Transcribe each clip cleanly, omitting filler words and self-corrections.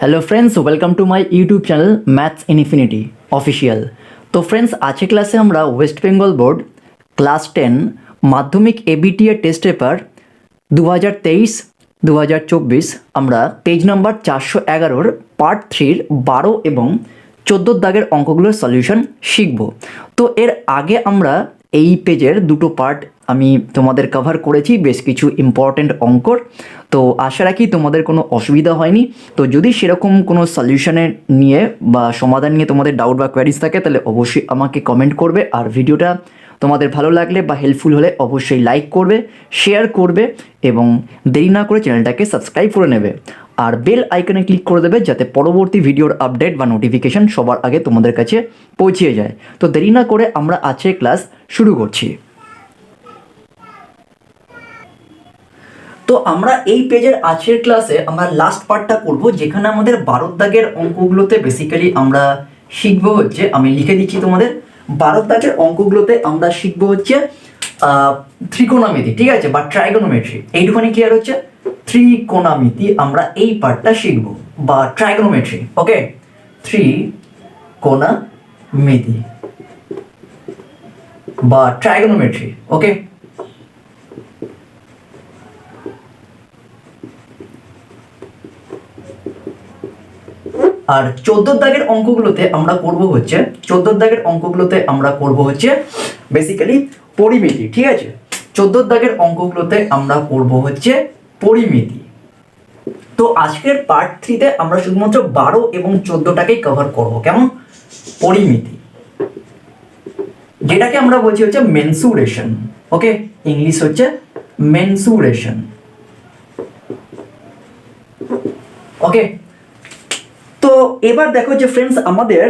Hello friends, welcome to my YouTube channel maths infinity official. तो friends, आज के क्लासे আমরা ওয়েস্ট বেঙ্গল বোর্ড ক্লাস 10 মাধ্যমিক এবিটি এর টেস্ট পেপার 2023-2024 আমরা পেজ নাম্বার 411 পার্ট 3 12 এবং 14 দাগের অঙ্কগুলোর সলিউশন শিখব। তো এর আগে আমরা এই পেজের দুটো পার্ট আমি তোমাদের কভার করেছি, বেশ কিছু ইম্পর্টেন্ট অঙ্কর। তো আশা রাখি তোমাদের কোনো অসুবিধা হয়নি। তো যদি সেরকম কোনো সলিউশনের নিয়ে বা সমাধান নিয়ে তোমাদের ডাউট বা কোয়ারিজ থাকে তাহলে অবশ্যই আমাকে কমেন্ট করবে। আর ভিডিওটা তোমাদের ভালো লাগলে বা হেল্পফুল হলে অবশ্যই লাইক করবে, শেয়ার করবে এবং দেরি না করে চ্যানেলটাকে সাবস্ক্রাইব করে নেবে। আর বেল আইকনে ক্লিক করে দেবে যাতে পরবর্তী ভিডিওর আপডেট বা নোটিফিকেশান সবার আগে তোমাদের কাছে পৌঁছে যায়। তো দেরি না করে আমরা আজকের ক্লাস শুরু করছি। তো আমরা এই পেজের আজকের ক্লাসে আমরা লাস্ট পার্টটা করব, যেখানে আমাদের 12 দাগের অঙ্কগুলোতে বেসিক্যালি আমরা শিখব হচ্ছে, আমি লিখে দিচ্ছি তোমাদের, 12 দাগের অঙ্কগুলোতে আমরা শিখব হচ্ছে ত্রিকোণমিতি, ঠিক আছে, বা ট্রাইগোনোমেট্রি। এইটুখানি ক্লিয়ার হচ্ছে? ত্রিকোণমিতি আমরা এই পার্টটা শিখব, বা ট্রাইগোনোমেট্রি। ওকে, ত্রিকোণমিতি বা ট্রাইগোনোমেট্রি। ওকে, আর 14 দাগের অঙ্কগুলোতে আমরা করব হচ্ছে, 14 দাগের অঙ্কগুলোতে আমরা করব হচ্ছে বেসিক্যালি পরিমিতি, ঠিক আছে। 14 দাগের অঙ্কগুলোতে আমরা করব হচ্ছে পরিমিতি। তো আজকের পার্ট 3তে আমরা শুধুমাত্র 12 এবং 14টাকেই কভার করব। কেমন? পরিমিতি, যেটাকে আমরা বলছি হচ্ছে মেনসুরেশন। ওকে, ইংলিশ হচ্ছে মেনসুরেশন। ওকে, তো এবার দেখো যে ফ্রেন্ডস, আমাদের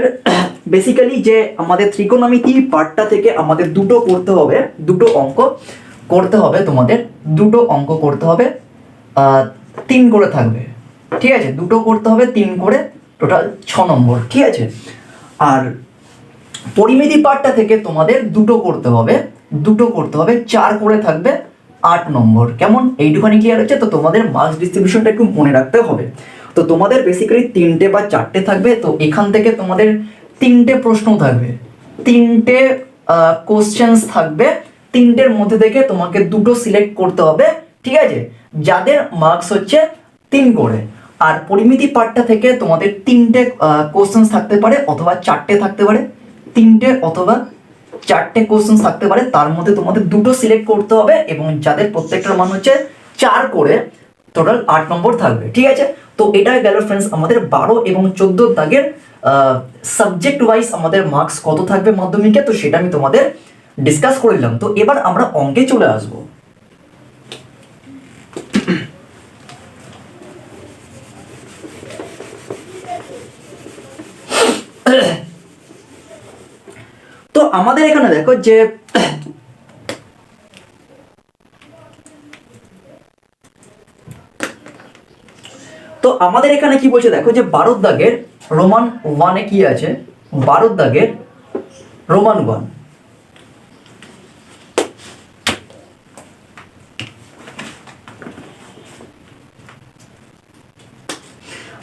বেসিক্যালি যে আমাদের ত্রিকোণমিতি পার্টটা থেকে আমাদের দুটো করতে হবে, দুটো অঙ্ক করতে হবে, তোমাদের দুটো অঙ্ক করতে হবে, 3 করে থাকবে, ঠিক আছে, দুটো করতে হবে 3 করে, টোটাল 6 নম্বর, ঠিক আছে। আর পরিমিতি পার্টটা থেকে তোমাদের দুটো করতে হবে, 4 করে থাকবে 8 নম্বর। কেমন? এইটুখানি ক্লিয়ার হচ্ছে? তো তোমাদের মার্কস ডিস্ট্রিবিউশনটা একটু মনে রাখতে হবে। তো তোমাদের বেসিক্যালি 3টে বা 4টে থাকবে। তো এখান থেকে তোমাদের 3টে প্রশ্ন থাকবে, 3টে কোশ্চেন্স থাকবে, 3টের মধ্যে থেকে তোমাকে দুটো সিলেক্ট করতে হবে, ঠিক আছে, যাদের মার্কস হচ্ছে 3 করে। আর পরিমিতি পার্টটা থেকে তোমাদের 3টে কোশ্চেন্স থাকতে পারে অথবা 4টে থাকতে পারে, 3টে অথবা 4টে কোশ্চেন্স থাকতে পারে, তার মধ্যে তোমাদের দুটো সিলেক্ট করতে হবে এবং যাদের প্রত্যেকটার মান হচ্ছে 4 করে, টোটাল 8 নম্বর থাকবে, ঠিক আছে। তো এটা গেল ফ্রেন্ডস আমাদের 12 এবং 14 দাগের সাবজেক্ট ওয়াইজ আমাদের মার্কস কত থাকবে মাধ্যমিকে, তো সেটা আমি তোমাদের ডিসকাস করে দিলাম। তো এবার আমরা অঙ্কে চলে আসবো। তো আমাদের এখানে দেখো যে তো আমাদের এখানে কি বলছে দেখো, যে 12 দাগের রোমান 1-এ কি আছে, 12 দাগের রোমান 1।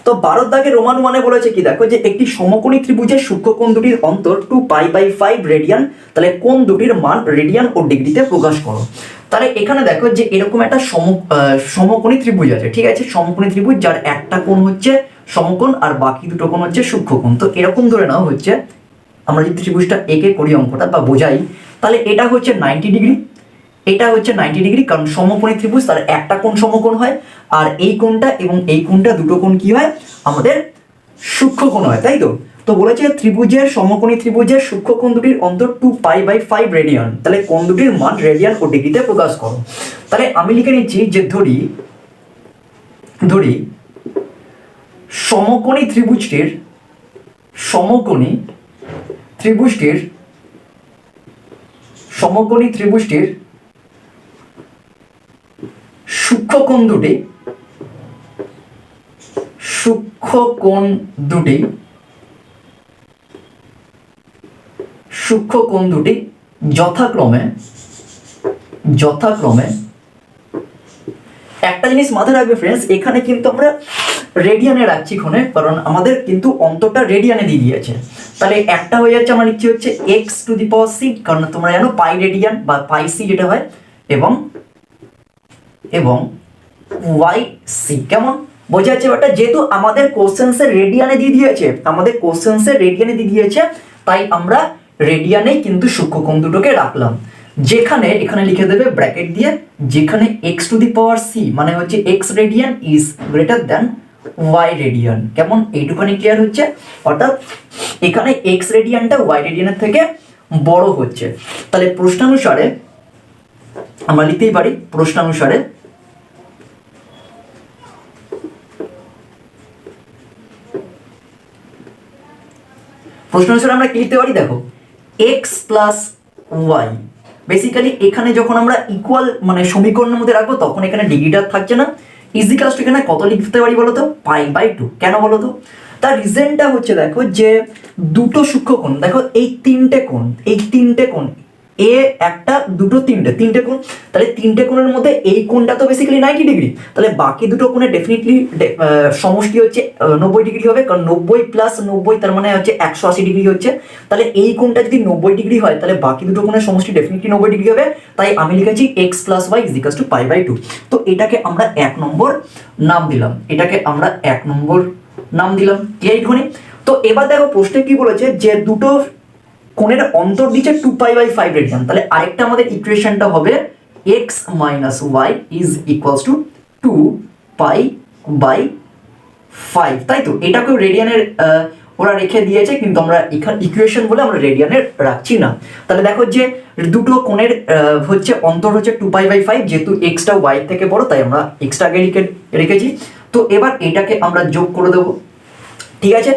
তো 12 দাগের রোমান 1-এ বলেছে কি দেখো, যে একটি সমকোণী ত্রিভুজের সূক্ষ্মকোণ দুটির অন্তর 2π/5 রেডিয়ান, তাহলে কোণ দুটির মান রেডিয়ান ও ডিগ্রিতে প্রকাশ করো। তাহলে এখানে দেখো যে এরকম একটা সমকোণী ত্রিভুজ আছে, ঠিক আছে, সমকোণী ত্রিভুজ যার একটা কোণ হচ্ছে সমকোণ আর বাকি দুটো কোণ হচ্ছে সূক্ষ্মকোণ। তো এরকম ধরে নাও হচ্ছে, আমরা যদি ত্রিভুজটা একে করি অঙ্কটা বা বোঝাই, তাহলে এটা হচ্ছে 90 ডিগ্রি, এটা হচ্ছে 90 ডিগ্রি, কারণ সমকোণী ত্রিভুজ তার একটা কোণ সমকোণ হয়, আর এই কোণটা এবং এই কোণটা দুটো কোণ কি হয়, আমাদের সূক্ষ্মকোণ হয়, তাই তো। তো বলেছে ত্রিভুজের সমকোণী ত্রিভুজের সূক্ষ্মকোণ দুটির অন্তর 2π/5 রেডিয়ান, তাহলে কোণ দুটির মান রেডিয়ান ও ডিগ্রিতে প্রকাশ করো। তাহলে আমি লিখে নিচ্ছি যে ধরি সমকোণী ত্রিভুজটির সূক্ষ্মকোণ দুটি যথাক্রমে একটা জিনিস মাথায় রাখবে ফ্রেন্ডস, এখানে কিন্তু আমরা রেডিয়ানে রাখছি ক্ষণে, কারণ আমাদের কিন্তু অন্তরটা রেডিয়ানে দিয়ে দিয়েছে। তাহলে একটা হয়ে যাচ্ছে, আমার লিখছি হচ্ছে x to the power c, কারণ তোমরা জানো পাই রেডিয়ান বা পাই সি যেটা হয়, এবং এবং ওয়াই সি। কেমন বোঝা যাচ্ছে ব্যাপারটা? যেহেতু আমাদের কোশ্চেন্সে রেডিয়ানে দিয়ে দিয়েছে, তাই আমরা রেডিয়ানেই কিন্তু সূক্ষ্মকোণ দুটোকে রাখলাম। যেখানে এখানে লিখে দেবে ব্র্যাকেট দিয়ে, যেখানে x to the power c মানে হচ্ছে x radian is greater than y radian. কেমন এইটুখানি ক্লিয়ার হচ্ছে? অর্থাৎ এখানে এক্স রেডিয়ানটা ওয়াই রেডিয়ানের থেকে বড় হচ্ছে। তাহলে প্রশ্নানুসারে আমরা লিখতেই পারি, প্রশ্নানুসারে আমরা কি লিখতে পারি? দেখো এক্স প্লাস ওয়াই, বেসিক্যালি এখানে যখন আমরা ইকুয়াল মানে সমীকরণের মধ্যে রাখবো তখন এখানে ডিগ্রিটা থাকছে না, ইজিক্যালস টু এখানে কত লিখতে পারি বলো তো? Pi by 2। কেন বলো তো? তার রিজনটা হচ্ছে দেখো যে দুটো সূক্ষ্মকোণ, দেখো এই তিনটে কোণ এ একটা দুটো তিনটে কোণ, তাহলে তিনটে কোণের মধ্যে এই কোণটা তো বেসিক্যালি 90 ডিগ্রি, তাহলে বাকি দুটো কোণে ডেফিনেটলি সমষ্টি হচ্ছে 90 ডিগ্রি হবে, কারণ 90 প্লাস 90 তার মানে হচ্ছে 180 ডিগ্রি হচ্ছে। তাহলে এই কোণটা যদি 90 ডিগ্রি হয় তাহলে বাকি দুটো কোণের সমষ্টি ডেফিনেটলি 90 ডিগ্রি হবে, তাই আমি লিখেছি x plus y is equals to pi by 2। তো এটাকে আমরা 1 নম্বর নাম দিলাম, ক্লিয়ার? তো এবার দেখো প্রশ্নে কি বলেছে যে দুটো কোণের অন্তর দিচ্ছে 2 পাই বাই 5 রেডিয়ান, তাহলে আরেকটা আমাদের ইকুয়েশনটা হবে x minus y is equals to 2 pi by 5, তাই তো? এটাকেও রেডিয়ানের ওরা রেখে দিয়েছে, কিন্তু আমরা এখানে ইকুয়েশন বলে আমরা রেডিয়ানের রাখছি না। তাহলে দেখো যে দুটো কোণের হচ্ছে অন্তর হচ্ছে 2 পাই বাই 5, যেহেতু এক্সটা ওয়াই থেকে বড় তাই আমরা এক্সটা আগে রেখেছি। তো এবার এটাকে আমরা যোগ করে দেবো, ঠিক আছে?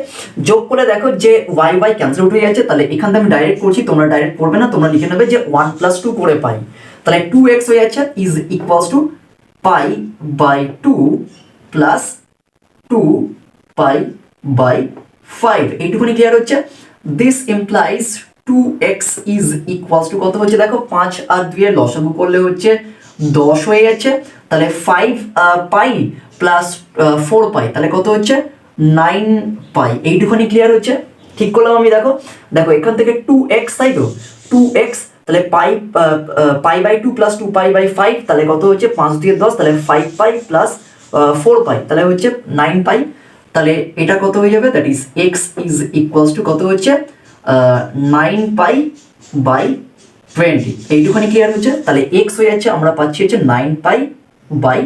যোগ করে দেখো যে ওয়াই ওয়াই ক্যান্সেল আউট হয়ে যাচ্ছে, তাহলে এখান থেকে আমি ডাইরেক্ট করছি, তোমরা ডাইরেক্ট করবে না, তোমরা লিখে নেবে যে 1 প্লাস 2 করে পাই, তাহলে 2x হয়ে যাচ্ছে is equals to pi by 2 plus 2 pi by 5। এইটুকুনি ক্লিয়ার হচ্ছে? This implies 2x is equals to কত হচ্ছে দেখো, 5 আর 2 এর লসাগু করলে হচ্ছে 10 হয়ে যাচ্ছে, তাহলে 5 পাই প্লাস 4 পাই, তাহলে কত হচ্ছে 9 পাই। এইটুখানি ক্লিয়ার হচ্ছে? ঠিক করলাম আমি? দেখো এখান থেকে 2x, তাই তো? 2x, তাহলে pi by 2 plus 2 pi by 5, তাহলে কত হচ্ছে 5 দিয়ে 10, তাহলে 5 পাই প্লাস 4 পাই, তাহলে হচ্ছে 9 পাই। তাহলে এটা কত হয়ে যাবে? That is x is equals to কত হচ্ছে 9 পাই বাই 20। এইটুখানি ক্লিয়ার হচ্ছে? তাহলে x হয়ে যাচ্ছে, আমরা পাচ্ছি হচ্ছে 9 পাই বাই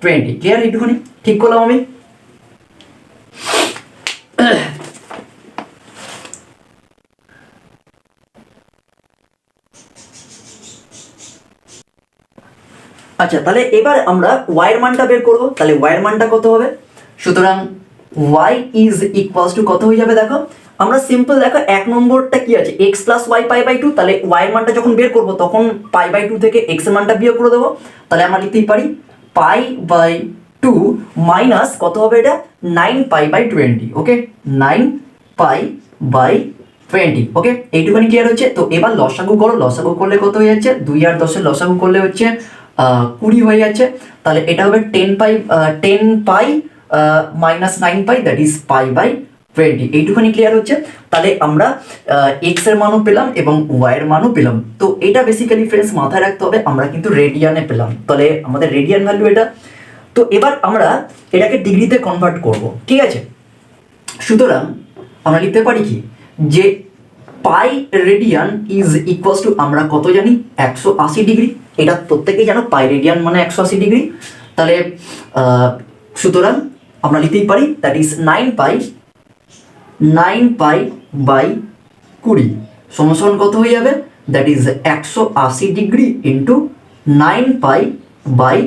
20। ক্লিয়ার? এইটুখানি ঠিক করলাম আমি? আচ্ছা, তাহলে এবার আমরা y এর মানটা বের করব। তাহলে y এর মানটা কত হবে? সুতরাং y ইজ ইকুয়ালস টু কত হয়ে যাবে? দেখো আমরা সিম্পল, দেখো 1 নম্বরটা কি আছে, x plus y pi by 2, তাহলে y এর মানটা যখন বের করব তখন পাই বাই 2 থেকে x এর মানটা বিয়োগ করে দেবো, তাহলে আমরা লিখতেই পারি পাই বাই 2 মাইনাস কত হবে এটা, 9 pi by 20। Okay, 9 pi by 20। Okay, এইটুখানি ক্লিয়ার হচ্ছে? তো এবার লসাগু করো, লসাগু করলে কত হয়ে যাচ্ছে, 2 আর 10 এর লসাগু করলে হচ্ছে 20 হয়ে যাচ্ছে, তাহলে এটা হবে 10 pi minus 9 pi, that is pi by 20। এইটুখানি ক্লিয়ার হচ্ছে? তাহলে আমরা এক্স এর মানও পেলাম এবং ওয়াই এর মানও পেলাম। তো এটা বেসিক্যালি ফ্রেন্ডস মাথায় রাখতে হবে, আমরা কিন্তু রেডিয়ানে পেলাম, তাহলে আমাদের রেডিয়ান ভ্যালু এটা। তো এবার আমরা এটাকে ডিগ্রিতে কনভার্ট করব, ঠিক আছে? সুতরাং আমরা লিখতে পারি কি, যে পাই রেডিয়ান ইজ ইকুয়ালস টু, আমরা কত জানি, 180 ডিগ্রি। এটা প্রত্যেকেই জানো, পাই রেডিয়ান মানে 180 ডিগ্রি। তাহলে সুতরাং আমরা লিখতেই পারি দ্যাট ইজ 9 পাই বাই 20 সমান কত হয়ে যাবে, that is 180 degree into 9 pi by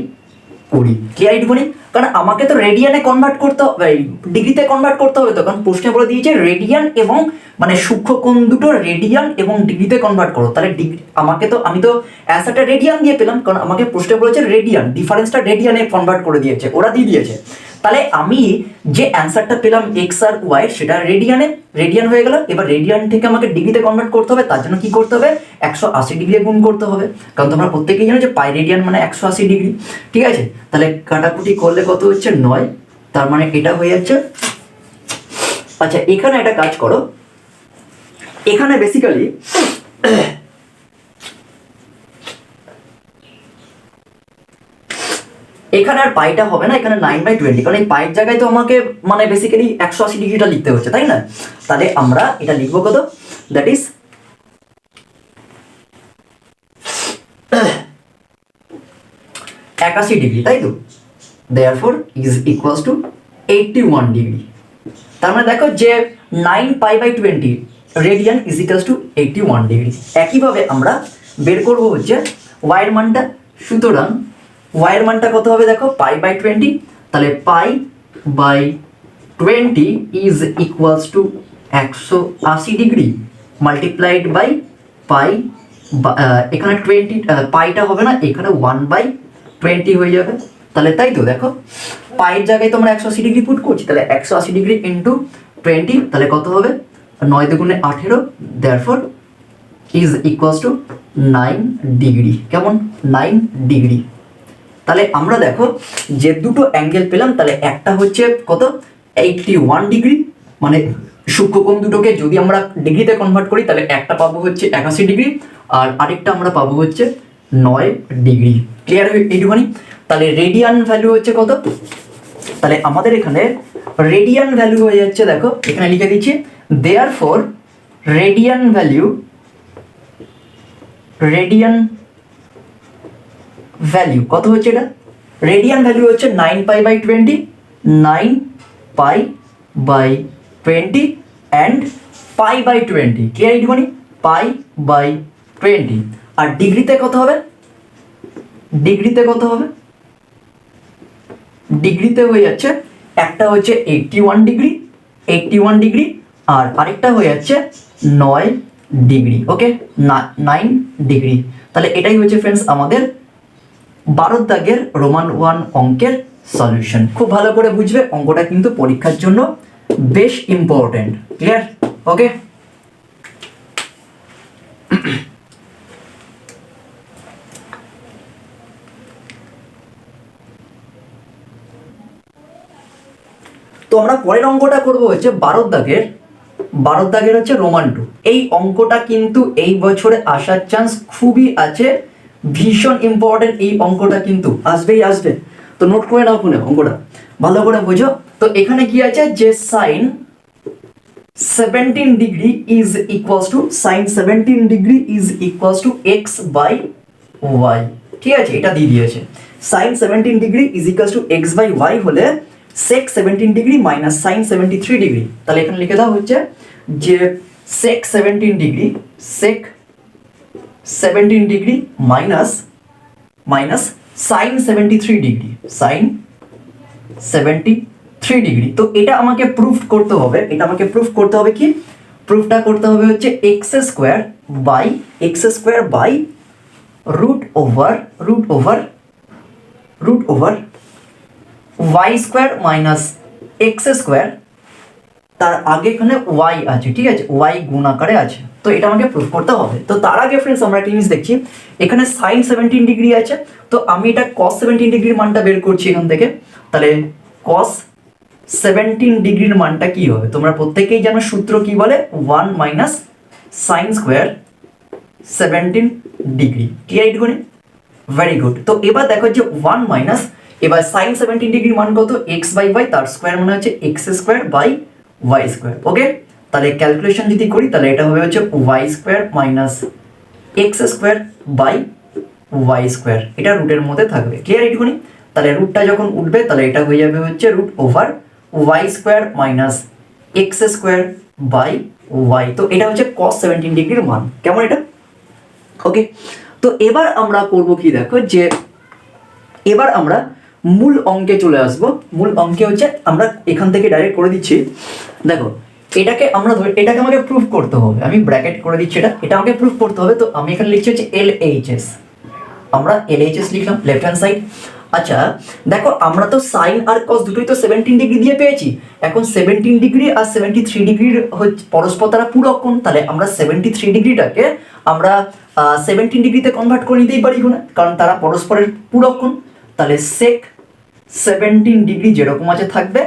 20। Clear? এইটুকুনি? কারণ আমাকে তো রেডিয়ানে কনভার্ট করতে হবে, ডিগ্রিতে কনভার্ট করতে হবে তো, কারণ প্রশ্নে বলে দিয়েছে রেডিয়ান এবং মানে সূক্ষ্মকোণ দুটো রেডিয়ান এবং ডিগ্রিতে কনভার্ট করো। তাহলে আমি তো অ্যান্সারটা রেডিয়ান দিয়ে পেলাম, কারণ আমাকে প্রশ্নে বলেছে রেডিয়ান, ডিফারেন্সটা রেডিয়ানে কনভার্ট করে দিয়েছে, ওরা দিয়ে দিয়েছে। তাহলে আমি যে অ্যান্সারটা পেলাম এক্স আর ওয়াই, সেটা রেডিয়ান হয়ে গেল। এবার রেডিয়ান থেকে আমাকে ডিগ্রিতে কনভার্ট করতে হবে, তার জন্য কি করতে হবে, 180 ডিগ্রি গুণ করতে হবে, কারণ তোমরা প্রত্যেকেই জানো যে পাই রেডিয়ান মানে 180 ডিগ্রি। ঠিক আছে? তাহলে কাটাকুটি করলে কত হচ্ছে, 9 তার মানে এটা হয়ে যাচ্ছে। আচ্ছা এখানে একটা কাজ করো, এখানে বেসিক্যালি এখানে আর পাইটা হবে না, এখানে 9/20, কারণ এই পাইয়ের জায়গায় তো আমাকে মানে বেসিক্যালি 180 ডিগ্রিটা লিখতে হচ্ছে, তাই না? তাহলে আমরা এটা লিখবো কত, দ্যাট ইজ 81 ডিগ্রি, তাই তো? Therefore is equals to 81 degree. তার মানে দেখো যে 9π/20 radian is equals to 81 degree. একইভাবে আমরা বের করবো হচ্ছে ওয়াইয়ের মানটা। সুতরাং ওয়াইয়ের মানটা কত হবে দেখো, π/20, তাহলে π/20 is equals to 180 degree multiplied by pi, এখানে 20 পাইটা হবে না, এখানে 1/20 হয়ে যাবে। তাহলে তাই তো দেখো পাইয়ের জায়গায় তো আমরা 180 ডিগ্রি পুট করছি, তাহলে 180 ডিগ্রি ইন্টু 20, তাহলে কত হবে 9 দুগুণে 18, therefore is equals two 9 degree. কেমন 9 ডিগ্রি। তাহলে আমরা দেখো যে দুটো অ্যাঙ্গেল পেলাম, তাহলে একটা হচ্ছে কত 81 ডিগ্রি, মানে সূক্ষ্মকোণ দুটোকে যদি আমরা ডিগ্রিতে কনভার্ট করি তাহলে একটা পাবো হচ্ছে 81 ডিগ্রি, আর আরেকটা আমরা পাবো হচ্ছে 9 ডিগ্রি। ক্লিয়ার এইটুখানি? তাহলে রেডিয়ান ভ্যালু হচ্ছে কত, তাহলে আমাদের এখানে রেডিয়ান ভ্যালু হয়ে যাচ্ছে, দেখো এখানে লিখে দিচ্ছি, দেয়ারফর রেডিয়ান ভ্যালু কত হচ্ছে, এটা রেডিয়ান ভ্যালু হচ্ছে 9π/20, 9π/20 অ্যান্ড π/20। ক্লিয়ার এইটুখানি? π/20। আর ডিগ্রিতে কত হবে, ডিগ্রিতে হয়ে যাচ্ছে, একটা হচ্ছে 81 ডিগ্রি আর আরেকটা হয়ে যাচ্ছে 9 ডিগ্রি। ওকে 9 ডিগ্রি। তাহলে এটাই হচ্ছে ফ্রেন্ডস আমাদের 12 দাগের রোমান 1 অঙ্কের সলিউশন। খুব ভালো করে বুঝবে, অঙ্কটা কিন্তু পরীক্ষার জন্য বেশ ইম্পর্টেন্ট। ক্লিয়ার? ওকে। তো আমরা পরের অঙ্কটা করব হচ্ছে 12 দাগের হচ্ছে রোমান 2। এই অঙ্কটা কিন্তু এই বছরে আসার চান্স খুবই আছে, ভীষণ ইম্পর্টেন্ট। এই অঙ্কটা কিন্তু আসবে। তো নোট করে নাও ফোনে, অঙ্কটা ভালো করে বোঝো। তো এখানে কি আছে যে sin 17 degree is equals two x/y। ঠিক আছে, এটা দিয়ে দিয়েছে। sin 17 degree is equals two x/y হলে sec 17 degree minus sin 73 degree. তাহলে এখানে লিখে দাও হচ্ছে যে sec 17 degree minus sin 73 degree. তো এটা আমাকে প্রুফ করতে হবে, কি প্রুফটা করতে হবে হচ্ছে x square by root over y square minus x square, তার আগে এখানে y আছে, ঠিক আছে, y গুণ আকারে আছে। তো এটা আমাকে প্রুফ করতে হবে। তো তার আগে ফ্রেন্ডস আমরা একটা জিনিস দেখছি, এখানে sin 17 ডিগ্রি আছে, তো আমি এটা cos 17 ডিগ্রির মানটা বের করছি এখান থেকে। তাহলে cos 17 ডিগ্রির মানটা কি হবে, তোমরা প্রত্যেকেই জানো সূত্র কি বলে, 1 minus sin square 17 degree. Clear এইটুকুনি? Very good. তো এবার দেখো যে 1 মাইনাস, এবার sin 17 ডিগ্রির মান কত, x/y, তার স্কয়ার মানে হচ্ছে x square by y square. Okay, তাহলে ক্যালকুলেশন যদি করি তাহলে এটা হবে হচ্ছে y square minus x square by y square, এটা রুটের মধ্যে থাকবে। ক্লিয়ার এইটুকুনি? তাহলে রুটটা যখন উঠবে তাহলে এটা হয়ে যাবে হচ্ছে root over y square minus x square by y। তো এটা হচ্ছে cos 17 ডিগ্রির মান। কেমন এটা? ওকে। তো এবার আমরা করব কি দেখো, যে এবার আমরা মূল অঙ্কে চলে আসব। মূল অঙ্কে হচ্ছে আমরা এখান থেকে ডাইরেক্ট করে দিচ্ছি। দেখো এটাকে আমাকে প্রুফ করতে হবে, আমি ব্র্যাকেট করে দিচ্ছি, এটা আমাকে প্রুফ করতে হবে। তো আমি এখানে লিখছি হচ্ছে LHS, আমরা LHS লিখলাম লেফট হ্যান্ড সাইড। আচ্ছা দেখো আমরা তো সাইন আর কস দুটোই তো 17 ডিগ্রি দিয়ে পেয়েছি। এখন 17 ডিগ্রি আর 73 ডিগ্রির পরস্পর তারা পূরক কোণ, তাহলে আমরা 73 ডিগ্রিটাকে আমরা 17 ডিগ্রিতে কনভার্ট করে নিতেই পারি না, কারণ তারা পরস্পরের পূরক কোণ। তাহলে sec 17 ডিগ্রি যেরকম আছে থাকবে,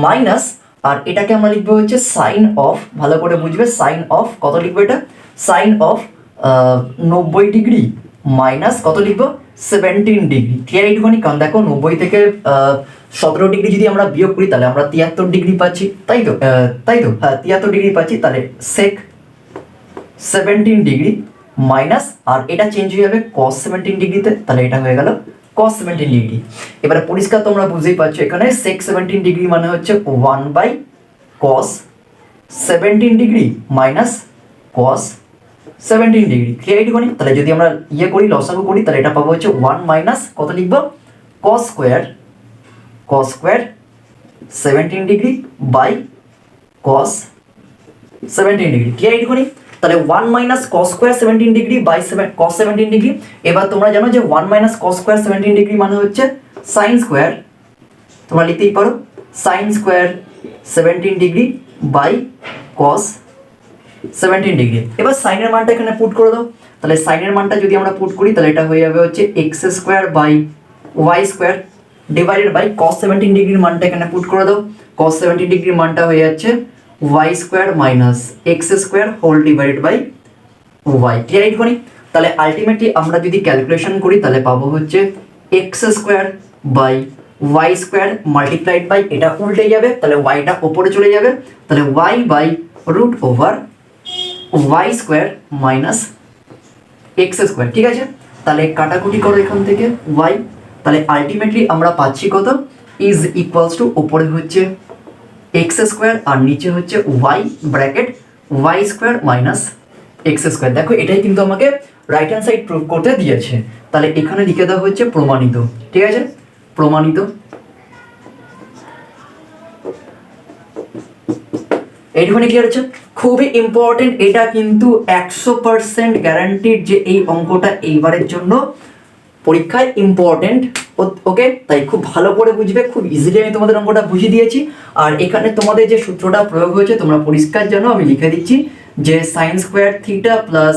মাইনাস, আর এটাকে আমরা লিখবো হচ্ছে সাইন অফ, ভালো করে বুঝবে, সাইন অফ কত লিখবো, এটা সাইন অফ 90 ডিগ্রি মাইনাস কত লিখবো, 17 ডিগ্রি। ক্লিয়ার এইটুখানি? কারণ দেখো 90 থেকে 17 ডিগ্রি যদি আমরা বিয়োগ করি তাহলে আমরা 73 ডিগ্রি পাচ্ছি, তাই তো? হ্যাঁ 73 ডিগ্রি পাচ্ছি। তাহলে সেক 17 ডিগ্রি মাইনাস, আর এটা চেঞ্জ হয়ে যাবে cos 17 ডিগ্রিতে, তাহলে এটা হয়ে গেল cos 17 ডিগ্রি। এবারে পরিষ্কার তোমরা বুঝতেই পারছো, এখানে sec 17 ডিগ্রি মানে হচ্ছে 1/cos 17 degree minus cos 17 degree. Clear এইটুখানি? তাহলে যদি আমরা ইয়ে করি, লসাগু করি, তাহলে এটা পাবো হচ্ছে 1 মাইনাস কত লিখবো, cos square 17 degree by cos 17 degree. Clear এইটুখানি? তাহলে 1 minus cos square 17 degree by cos 17 degree. এবার তোমরা জানো যে 1 মাইনাস cos স্কোয়ার 17 ডিগ্রি মানে হচ্ছে সাইন স্কোয়ার, তোমরা লিখতেই পারো sine square 17 degree by cos 17 degree. এবার সাইনের মানটা এখানে পুট করে দাও। তাহলে সাইনের মানটা যদি আমরা পুট করি তাহলে এটা হয়ে যাবে হচ্ছে x square by y square divided by cos 17 ডিগ্রির মানটা এখানে পুট করে দাও। cos 17 ডিগ্রির মানটা হয়ে যাচ্ছে y square minus x square whole divided by y. Clear এইটুখানি? তাহলে আলটিমেটলি আমরা যদি ক্যালকুলেশন করি তাহলে পাবো হচ্ছে x square by y square multiplied by, এটা উল্টে যাবে, তাহলে ওয়াইটা ওপরে চলে যাবে, তাহলে y by root over y square minus x square. ঠিক আছে? তাহলে কাটাকুটি করো এখান থেকে ওয়াই, তাহলে আলটিমেটলি আমরা পাচ্ছি কত, ইজ ইকুয়ালস টু ওপরে হচ্ছে এক্স স্কোয়ার আর নিচে হচ্ছে y bracket y square minus x square. দেখো এটাই কিন্তু আমাকে রাইট হ্যান্ড সাইড প্রুভ করতে দিয়েছে, তাহলে এখানে লিখে দেওয়া হচ্ছে প্রমাণিত। ঠিক আছে? প্রমাণিত। এইটুখানি ক্লিয়ার হচ্ছে? খুবই ইম্পর্টেন্ট, এটা কিন্তু 100% গ্যারান্টিড যে এই অঙ্কটা এইবারের জন্য পরীক্ষায় ইম্পর্টেন্ট। ওকে, তাই খুব ভালো করে বুঝবে, খুব ইজিলি আমি তোমাদের অঙ্কটা বুঝিয়ে দিয়েছি। আর এখানে তোমাদের যে সূত্রটা প্রয়োগ হয়েছে তোমরা পরিষ্কার জানো, আমি লিখে দিচ্ছি যে sign square theta plus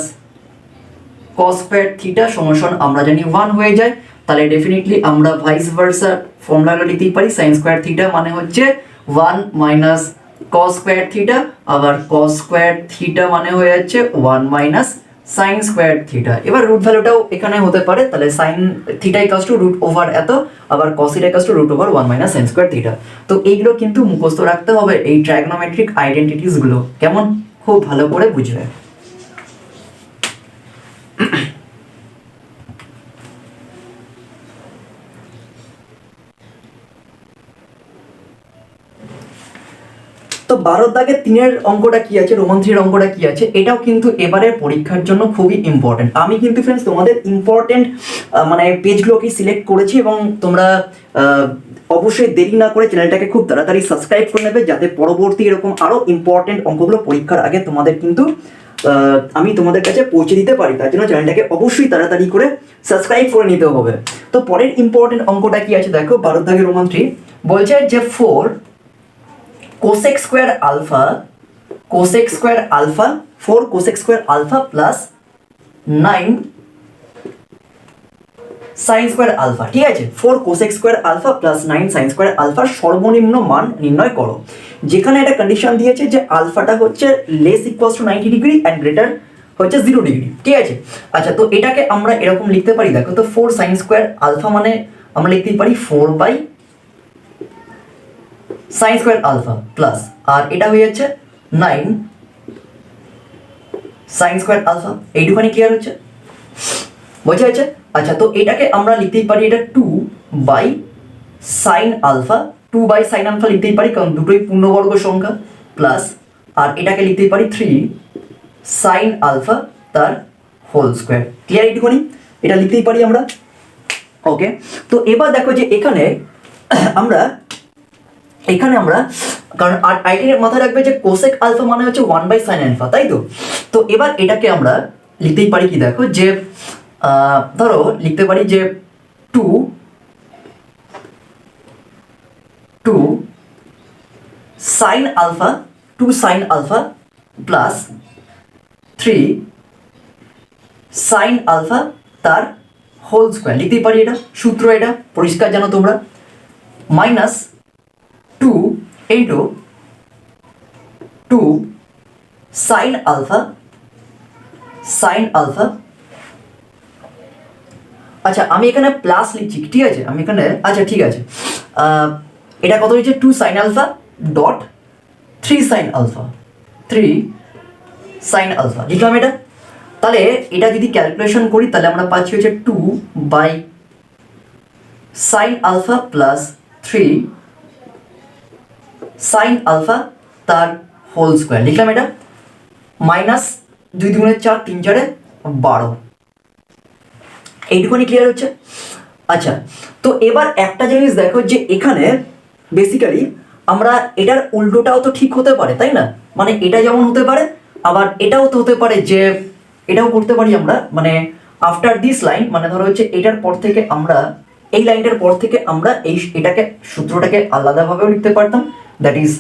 cos square theta সমান আমরা জানি 1 হয়ে যায়, তাহলে ডেফিনেটলি আমরা ভাইস ভার্সা ফর্মুলাটা লিখতেই পারি। সাইন স্কোয়ার থিটা মানে হচ্ছে 1 মাইনাস কস স্কোয়ার থিটা, আবার কস স্কোয়ার থিটা মানে হয়ে যাচ্ছে 1 মাইনাস সাইন স্কোয়ার থিটা। এবার রুট ভ্যালুটাও এখানে হতে পারে, তাহলে sine theta equals to root over এত, আবার cos theta equals to root over 1 minus sine square theta. তো এইগুলো কিন্তু মুখস্থ রাখতে হবে, এই ট্রাইগনোমেট্রিক আইডেন্টিটিস গুলো, কেমন? খুব ভালো করে বুঝবে। তো 12 দাগের 3-এর অঙ্কটা কি আছে, রোমান 3-এর অঙ্কটা কি আছে, এটাও কিন্তু এবারের পরীক্ষার জন্য খুবই ইম্পর্টেন্ট। আমি কিন্তু ফ্রেন্ডস তোমাদের ইম্পর্টেন্ট মানে পেজগুলোকে সিলেক্ট করেছি, এবং তোমরা অবশ্যই দেরি না করে চ্যানেলটাকে খুব তাড়াতাড়ি সাবস্ক্রাইব করে নেবে, যাতে পরবর্তী এরকম আরও ইম্পর্টেন্ট অঙ্কগুলো পরীক্ষার আগে তোমাদের কিন্তু আমি তোমাদের কাছে পৌঁছে দিতে পারি। তার জন্য চ্যানেলটাকে অবশ্যই তাড়াতাড়ি করে সাবস্ক্রাইব করে নিতে হবে। তো পরের ইম্পর্টেন্ট অঙ্কটা কি আছে দেখো, 12 দাগের রোমান 3 বলছে যে 4 cosec square alpha 4 cosec square alpha plus 9 sine square alpha. ঠিক আছে? 4 cosec square alpha plus 9 sine square আলফার সর্বনিম্ন মান নির্ণয় করো। যেখানে একটা কন্ডিশন দিয়েছে যে আলফাটা হচ্ছে less equals to 90 degree and greater হচ্ছে 0 ডিগ্রি। ঠিক আছে? আচ্ছা, তো এটাকে আমরা এরকম লিখতে পারি, দেখো তো 4 সাইন স্কোয়ার আলফা মানে আমরা লিখতেই পারি 4 by sine square alpha plus, আর এটা হয়ে যাচ্ছে 9 সাইন স্কোয়ার আলফা। এইটুখানি ক্লিয়ার হচ্ছে? বোঝা যাচ্ছে? আচ্ছা, তো এটাকে আমরা লিখতেই পারি এটা 2 by sine alpha, 2 by sine alpha লিখতেই পারি কারণ দুটোই পূর্ণবর্গ সংখ্যা, প্লাস আর এটাকে লিখতেই পারি 3 সাইন আলফা তার হোল স্কোয়ার। ক্লিয়ার? এইটুখানি এটা লিখতেই পারি আমরা। ওকে, তো এবার দেখো যে এখানে আমরা কারণ আইডিয়ার মাথায় রাখবে যে কোসেক আলফা মানে হচ্ছে 1 বাই সাইন আলফা, তাই তো? তো এবার এটাকে আমরা লিখতেই পারি কি দেখো যে ধরো লিখতে পারি যে 2 sine alpha plus 3 sine alpha তার হোল স্কোয়ার লিখতেই পারি। এটা সূত্র, এটা পরিষ্কার জানো তোমরা। মাইনাস 2 ইন্টু 2 সাইন আলফা আচ্ছা আমি এখানে প্লাস লিখছি, ঠিক আছে, আমি এখানে আচ্ছা ঠিক আছে, এটা কত হচ্ছে 2 sine alpha dot 3 sine alpha লিখলাম এটা। তাহলে এটা যদি ক্যালকুলেশন করি তাহলে আমরা পাচ্ছি হচ্ছে 2 by sine alpha plus 3 sine alpha তার হোল স্কোয়ার লিখলাম এটা, মাইনাস 2 2 4 3 4 12, এইটুকুনি ক্লিয়ার হচ্ছে। আচ্ছা তো এবার একটা জিনিস দেখো যে এখানে বেসিক্যালি আমরা এটার উল্টোটাও তো ঠিক হতে পারে, তাই না? মানে এটা যেমন হতে পারে আবার এটাও তো হতে পারে যে এটাও করতে পারি আমরা, মানে আফটার দিস লাইন, মানে ধরো হচ্ছে এটার পর থেকে আমরা এই লাইনটার পর থেকে আমরা এটাকে সূত্রটাকে আলাদাভাবেও লিখতে পারতাম, that is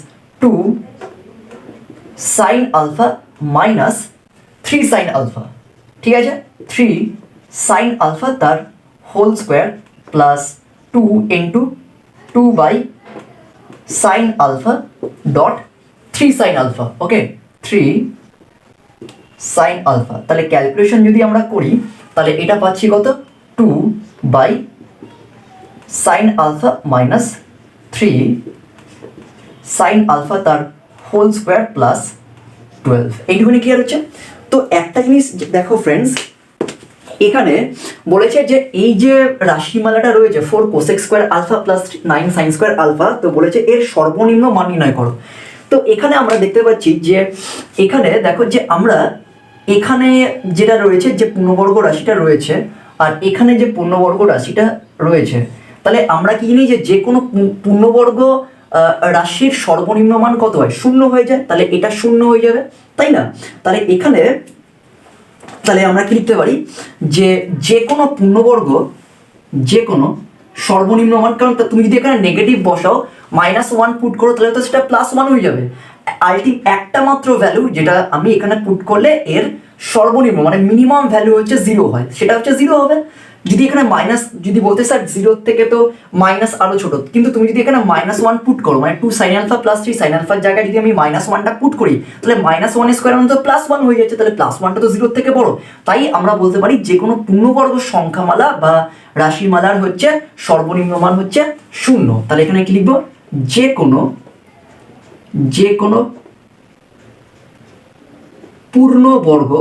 2 sine alpha minus 3 sine alpha, ঠিক আছে, 3 সাইন আলফা তার whole square plus 2 into 2 by sine alpha dot 3 sine alpha, okay 3 sine alpha. তাহলে ক্যালকুলেশন যদি আমরা করি তাহলে এটা পাচ্ছি কত 2 by sine alpha minus 3 sine alpha তার হোল স্কোয়ার প্লাস 12, এইটুকুনি ক্লিয়ার হচ্ছে। তো একটা জিনিস দেখো ফ্রেন্ডস, এখানে বলেছে যে এই যে রাশিমালাটা রয়েছে 4 cosec square alpha plus 9 sine square alpha, তো বলেছে এর সর্বনিম্ন মান নির্ণয় করো। তো এখানে আমরা দেখতে পাচ্ছি যে এখানে দেখো যে আমরা এখানে যেটা রয়েছে যে পূর্ণবর্গ রাশিটা রয়েছে আর এখানে যে পূর্ণবর্গ রাশিটা রয়েছে, তাহলে আমরা কি জানি যে কোনো পূর্ণবর্গ রাশির সর্বনিম্ন মান কত হয়, 0 হয়ে যায়, তাহলে এটা 0 হয়ে যাবে, তাই না? তাহলে এখানে তাহলে আমরা কি লিখতে পারি যে কোনো পূর্ণবর্গ যে কোনো সর্বনিম্ন মান, কারণ তুমি যদি এখানে নেগেটিভ বসাও -1 পুট করো তাহলে তো সেটা +1 হয়ে যাবে, একটা মাত্র ভ্যালু যেটা আমি এখানে পুট করলে এর সর্বনিম্ন মানে মিনিমাম ভ্যালু হচ্ছে 0 হয়, সেটা হচ্ছে 0 হবে। যদি এখানে মাইনাস যদি বলতে স্যার 0 থেকে তো মাইনাস আরো ছোট, কিন্তু তুমি যদি এখানে -1 পুট করো মানে 2 সাইন আলফা প্লাস 3 সাইন আলফার জায়গায় যদি আমি -1টা পুট করি তাহলে -1 স্কোয়ার মানে তো +1 হয়ে যাচ্ছে, তাহলে +1টা তো 0 থেকে বড়। তাই আমরা বলতে পারি যে কোনো পূর্ণবর্গ সংখ্যামালা বা রাশিমালার হচ্ছে সর্বনিম্ন মান হচ্ছে 0। তাহলে এখানে কি লিখবো, যে কোনো পূর্ণবর্গ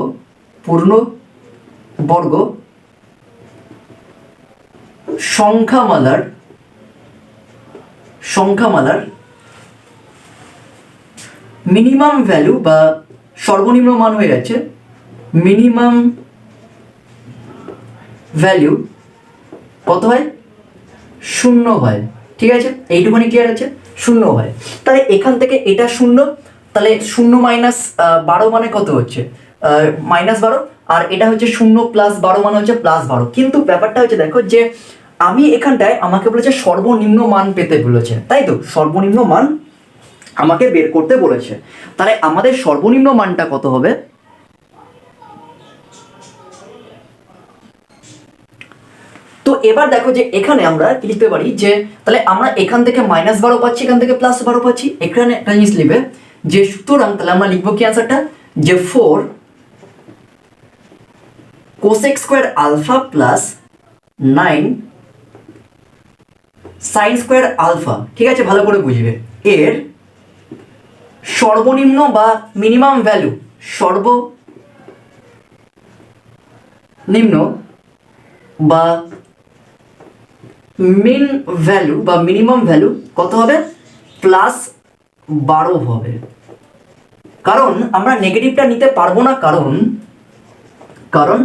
সংখ্যামালার মিনিমাম ভ্যালু বা সর্বনিম্ন মান হয়ে যাচ্ছে মিনিমাম ভ্যালু কত হয়, 0 হয়, ঠিক আছে, এইটুকুনি ক্লিয়ার আছে, 0 হয়। তাহলে এখান থেকে এটা 0, তাহলে 0 মাইনাস 12 মানে কত হচ্ছে -12, আর এটা হচ্ছে 0 প্লাস 12 মানে হচ্ছে +12। কিন্তু ব্যাপারটা হচ্ছে দেখো যে আমি এখানটায় আমাকে বলেছে সর্বনিম্ন মান পেতে বলেছে, তাই তো, সর্বনিম্ন মান আমাকে বের করতে বলেছে, তাহলে আমাদের সর্বনিম্ন মানটা কত হবে, তো এবার দেখো যে এখানে আমরা কি লিখতে পারি যে তাহলে আমরা এখান থেকে -12 পাচ্ছি, এখান থেকে +12 পাচ্ছি, এখানে একটা জিনিস লিখবে যে সুতরাং তাহলে আমরা লিখবো কি অ্যান্সারটা যে 4 cosec square alpha plus 9 sine square alpha, ঠিক আছে, ভালো করে বুঝবে, এর সর্বনিম্ন বা মিনিমাম ভ্যালু সর্বনিম্ন বা মিন ভ্যালু বা মিনিমাম ভ্যালু কত হবে, +12 হবে। কারণ আমরা নেগেটিভটা নিতে পারবো না, কারণ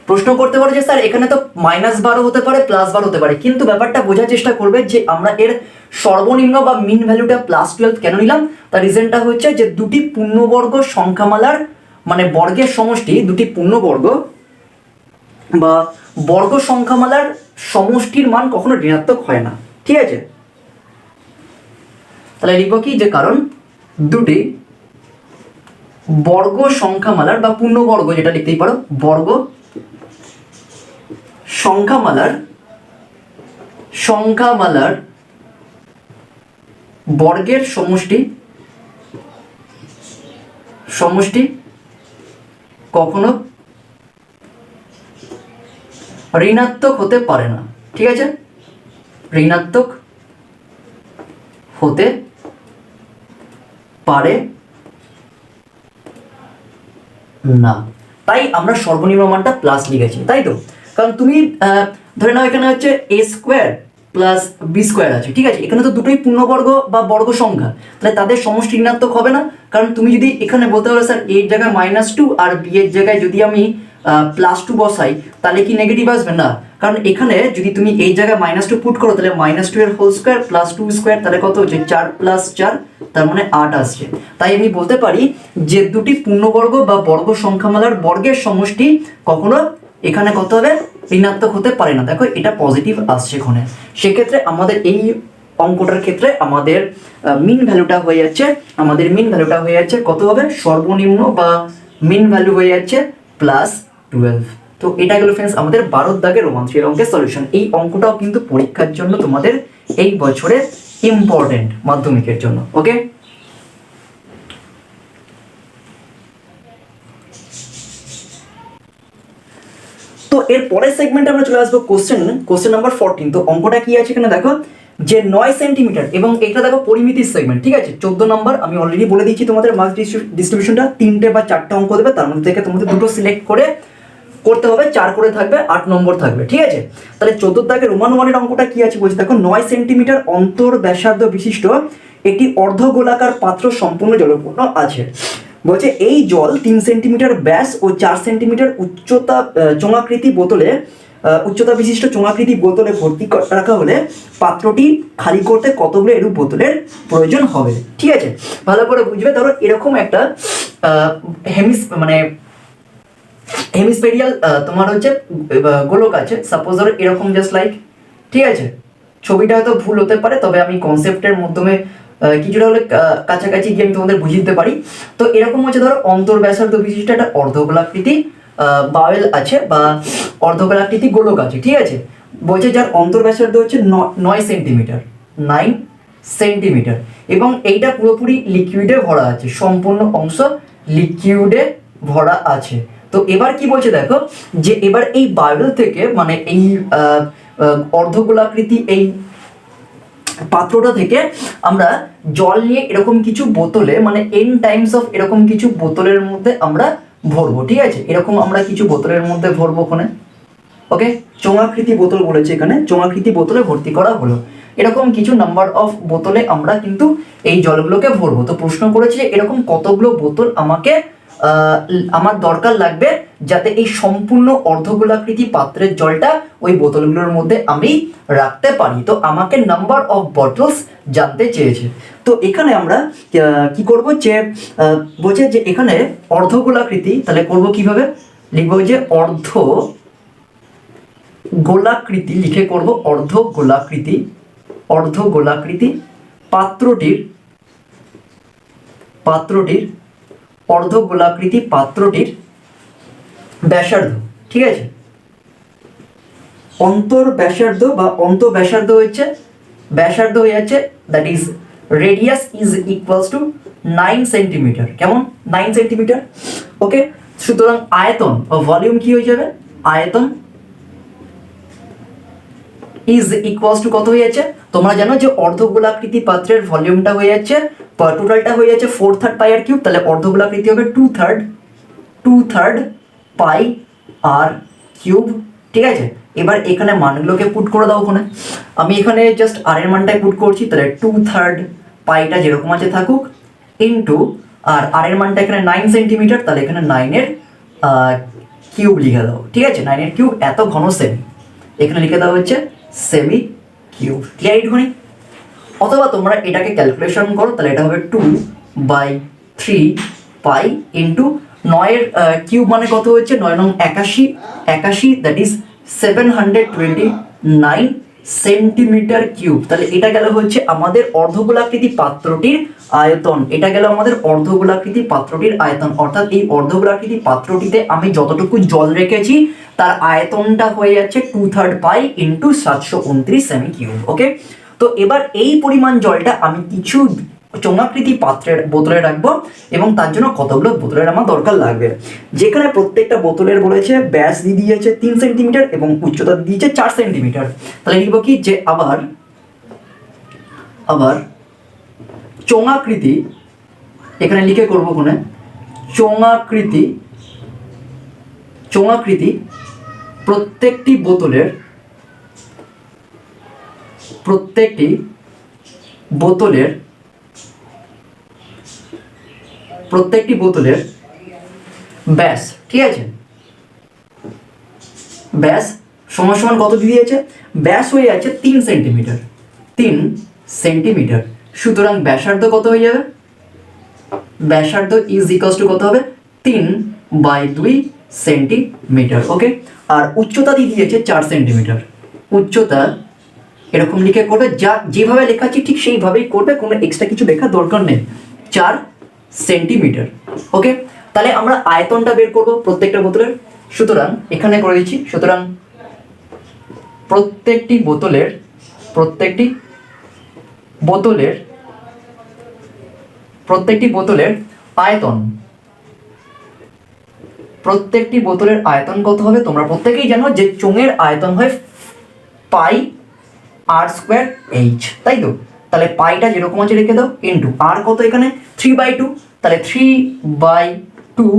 প্রশ্ন করতে পারে যে স্যার এখানে তো -12 হতে পারে +12 হতে পারে, কিন্তু ব্যাপারটা বোঝার চেষ্টা করবে যে আমরা এর সর্বনিম্ন বা মিন ভ্যালুটা +12 কেন নিলাম। তার রিজনটা হচ্ছে যে দুটি পূর্ণবর্গ সংখ্যামালার মানে বর্গের সমষ্টি, দুটি পূর্ণবর্গ বা বর্গ সংখ্যামালার সমষ্টির মান কখনো ঋণাত্মক হয় না, ঠিক আছে। তাহলে লিখবো কি যে কারণ দুটি বর্গ সংখ্যামালার বা পূর্ণবর্গ যেটা লিখতেই পারো বর্গ সংখ্যামালার সংখ্যামালার বর্গের সমষ্টি কখনো ঋণাত্মক হতে পারে না। ঠিক আছে, ঋণাত্মক হতে পারে না। তাই আমরা সর্বনিম্ন মানটা প্লাস লিখেছি, তাই তো? কারণ তুমি ধরে নাও এখানে হচ্ছে a square plus B square আছে, ঠিক আছে? এখানে তো দুটোই পূর্ণবর্গ বা বর্গ সংখ্যা, তাহলে তাদের সমষ্টি ঋণাত্মক হবে না। কারণ তুমি যদি এখানে বলতে পারো স্যার এর জায়গায় -2 আর বি এর জায়গায় যদি আমি +2 বসাই তাহলে কি নেগেটিভ আসবে না? কারণ এখানে যদি তুমি এই জায়গায় -2 পুট করো তাহলে -2 এর হোল স্কোয়ার প্লাস 2 স্কোয়ার তাহলে কত হচ্ছে 4 + 4 তার মানে 8 আসছে। তাই আমি বলতে পারি যে দুটি পূর্ণবর্গ বা বর্গ সংখ্যামালার বর্গের সমষ্টি কখনো এখানে কত হবে ঋণাত্মক হতে পারে না। দেখো এটা পজিটিভ আসছে এখানে। সেক্ষেত্রে আমাদের এই অঙ্কটার ক্ষেত্রে আমাদের মিন ভ্যালুটা হয়ে যাচ্ছে কত হবে? সর্বনিম্ন বা মিন ভ্যালু হয়ে যাচ্ছে +12। তো এটা গেল ফ্রেন্ডস আমাদের 12 দাগের রোমান 3 এর অঙ্কের সলিউশন। এই অঙ্কটাও কিন্তু পরীক্ষার জন্য তোমাদের এই বছরের ইম্পর্টেন্ট মাধ্যমিকের জন্য। ওকে, তো এর পরের সেগমেন্টে আমরা চলে আসবো কোশ্চেন নাম্বার 14। তো অঙ্কটা কি আছে এখানে দেখো যে 9 সেন্টিমিটার এবং এটা দেখো পরিমিতির সেগমেন্ট, ঠিক আছে? 14 নম্বর আমি অলরেডি বলে দিয়েছি তোমাদের মার্কস ডিস্ট্রিবিউশনটা 3টে বা 4টে অঙ্ক দেবে, তার মধ্যে থেকে তোমাদের দুটো সিলেক্ট করে করতে হবে, 4 করে থাকবে, 8 নম্বর থাকবে, ঠিক আছে? তাহলে 14 দাগের রোমান 1 অঙ্কটা কি আছে বলছি দেখো 9 সেন্টিমিটার অন্তর ব্যাসার্ধ বিশিষ্ট একটি অর্ধগোলাকার পাত্র সম্পূর্ণ জলপূর্ণ আছে। বলছে এই জল 3 সেন্টিমিটার ব্যাস ও 4 সেন্টিমিটার উচ্চতা বিশিষ্ট চোঙাকৃতি বোতলে ভর্তি রাখা হলে পাত্রটি খালি করতে কতগুলো এরূপ বোতলের প্রয়োজন হবে। ঠিক আছে, ভালো করে বুঝবে। ধরো এরকম একটা হেমিস্ফেরিয়াল তোমার হচ্ছে গোলক আছে, সাপোজ ধরো এরকম জাস্ট লাইক, ঠিক আছে? ছবিটা হয়তো ভুল হতে পারে, তবে আমি কনসেপ্টের মাধ্যমে কিছুটা হলে কাছাকাছি গিয়ে আমি তোমাদের বুঝিয়ে দিতে পারি। তো এরকম হচ্ছে ধরো অন্তর ব্যাসার্ধ বিশিষ্ট একটা অর্ধগোলাকৃতি বাওয়েল আছে বা অর্ধগোলাকৃতি গোলক আছে, ঠিক আছে? বলছে যার অন্তর ব্যাসার্ধ হচ্ছে 9 সেন্টিমিটার এবং এইটা পুরোপুরি লিকুইডে ভরা আছে, সম্পূর্ণ অংশ লিকুইডে ভরা আছে। তো এবার কি বলছে দেখো যে এবার এই বাওয়েল থেকে মানে এই অর্ধগোলাকৃতি এই পাত্রটা থেকে আমরা জল নিয়ে এরকম কিছু বোতলে মানে n টাইমস অফ এরকম কিছু বোতলের মধ্যে আমরা ভরবো, ঠিক আছে? এরকম আমরা কিছু বোতলের মধ্যে ভরবো ওখানে। ওকে, চোঙাকৃতি বোতল বলেছে এখানে, চোঙাকৃতি বোতলে ভর্তি করা হলো। এরকম কিছু নাম্বার অফ বোতলে আমরা কিন্তু এই জলগুলোকে ভরবো। তো প্রশ্ন করেছে এরকম কতগুলো বোতল আমার দরকার লাগবে যাতে এই সম্পূর্ণ অর্ধগোলাকৃতি পাত্রের জলটা ওই বোতলগুলোর মধ্যে আমি রাখতে পারি। তো আমাকে নাম্বার অফ বটলস জানতে চেয়েছে। তো এখানে আমরা কি করব যে বলছে যে এখানে অর্ধগোলাকৃতি, তাহলে করব কিভাবে? লিখব যে অর্ধগোলাকৃতি লিখে করব অর্ধগোলাকৃতি পাত্রটির অর্ধগোলাকৃতি পাত্রটির ব্যাসার্ধ, ঠিক আছে? অন্তর ব্যাসার্ধ হয়ে যাচ্ছে that is radius is equals two 9 centimetre. কেমন? 9 সেন্টিমিটার। ওকে, সুতরাং আয়তন বা ভলিউম কি হয়ে যাবে? আয়তন ইজ ইকুয়ালস টু কত হয়ে যাচ্ছে? তোমরা জানো যে অর্ধগোলাকৃতি পাত্রের ভলিউমটা হয়ে যাচ্ছে টোটালটা হয়ে যাচ্ছে 4/3 পাই আর কিউব, তাহলে অর্ধগোলাকৃতি হবে 2/3 পাই আর কিউব, ঠিক আছে? এবার এখানে মানগুলোকে পুট করে দাও ওখানে। আমি এখানে জাস্ট আর এর মানটাই পুট করছি, তাহলে 2/3 পাইটা যেরকম আছে থাকুক ইনটু আর এর মানটা এখানে 9 সেন্টিমিটার, তাহলে এখানে 9 এর কিউব লিখে দাও, ঠিক আছে? 9 এর কিউব এত ঘন সেমি, এখানে লিখে দেওয়া হচ্ছে সেমি কিউব। ক্লিয়ার এটুকুনি? অথবা তোমরা এটাকে ক্যালকুলেশন করো, তাহলে এটা হবে 2/3 পাই ইন্টু 9 এর কিউব মানে কত হচ্ছে? 9 নং 81 দ্যাট ইজ 729 সেন্টিমিটার কিউব। তাহলে এটা গেল হচ্ছে আমাদের অর্ধগোলাকৃতি পাত্রটির আয়তন, এটা গেল আমাদের অর্ধগোলাকৃতি পাত্রটির আয়তন। অর্থাৎ এই অর্ধগোলাকৃতি পাত্রটিতে আমি যতটুকু জল রেখেছি তার আয়তনটা হয়ে যাচ্ছে 2/3 পাই ইন্টু 729 সেমি কিউব। ওকে, তো এবার এই পরিমাণ জলটা আমি কিছু চোঙাকৃতি পাত্রের বোতলে রাখবো এবং তার জন্য কতগুলো বোতলের আমার দরকার লাগবে। যেখানে প্রত্যেকটা বোতলের বলেছে ব্যাস দিয়ে দিয়েছে 3 সেন্টিমিটার এবং উচ্চতা দিয়ে দিয়েছে 4 সেন্টিমিটার। তাহলে লিখবো কি যে আবার চোঙাকৃতি, এখানে লিখে করবো কোনে চোঙাকৃতি প্রত্যেকটি বোতলের ব্যাস, ঠিক আছে, ব্যাস সমান সমান কত দিয়ে দিয়েছে, ব্যাস হয়ে যাচ্ছে 3 সেন্টিমিটার। সুতরাং ব্যাসার্ধ কত হয়ে যাবে, ব্যাসার্ধ ইজ ইকুয়ালস টু কত হবে, 3/2 সেন্টিমিটার। ওকে, আর উচ্চতা দিয়ে দিয়েছে 4 সেন্টিমিটার। উচ্চতা এরকম লিখে করবে, যা যেভাবে লেখাচ্ছি ঠিক সেইভাবেই করবে, কোনো এক্সট্রা কিছু লেখার দরকার নেই, 4 সেন্টিমিটার। ওকে, তাহলে আমরা আয়তনটা বের করব প্রত্যেকটা বোতলের। সুতরাং এখানে করে দিচ্ছি, সুতরাং প্রত্যেকটি বোতলের আয়তন কত হবে, তোমরা প্রত্যেকেই জানো যে চোঙের আয়তন হয় পাই আর স্কোয়ার এইচ, তাই তো। তাহলে পাইটা যেরকম আছে রেখে দাও, ইন্টু আর কত এখানে 3/2, তাহলে 3/2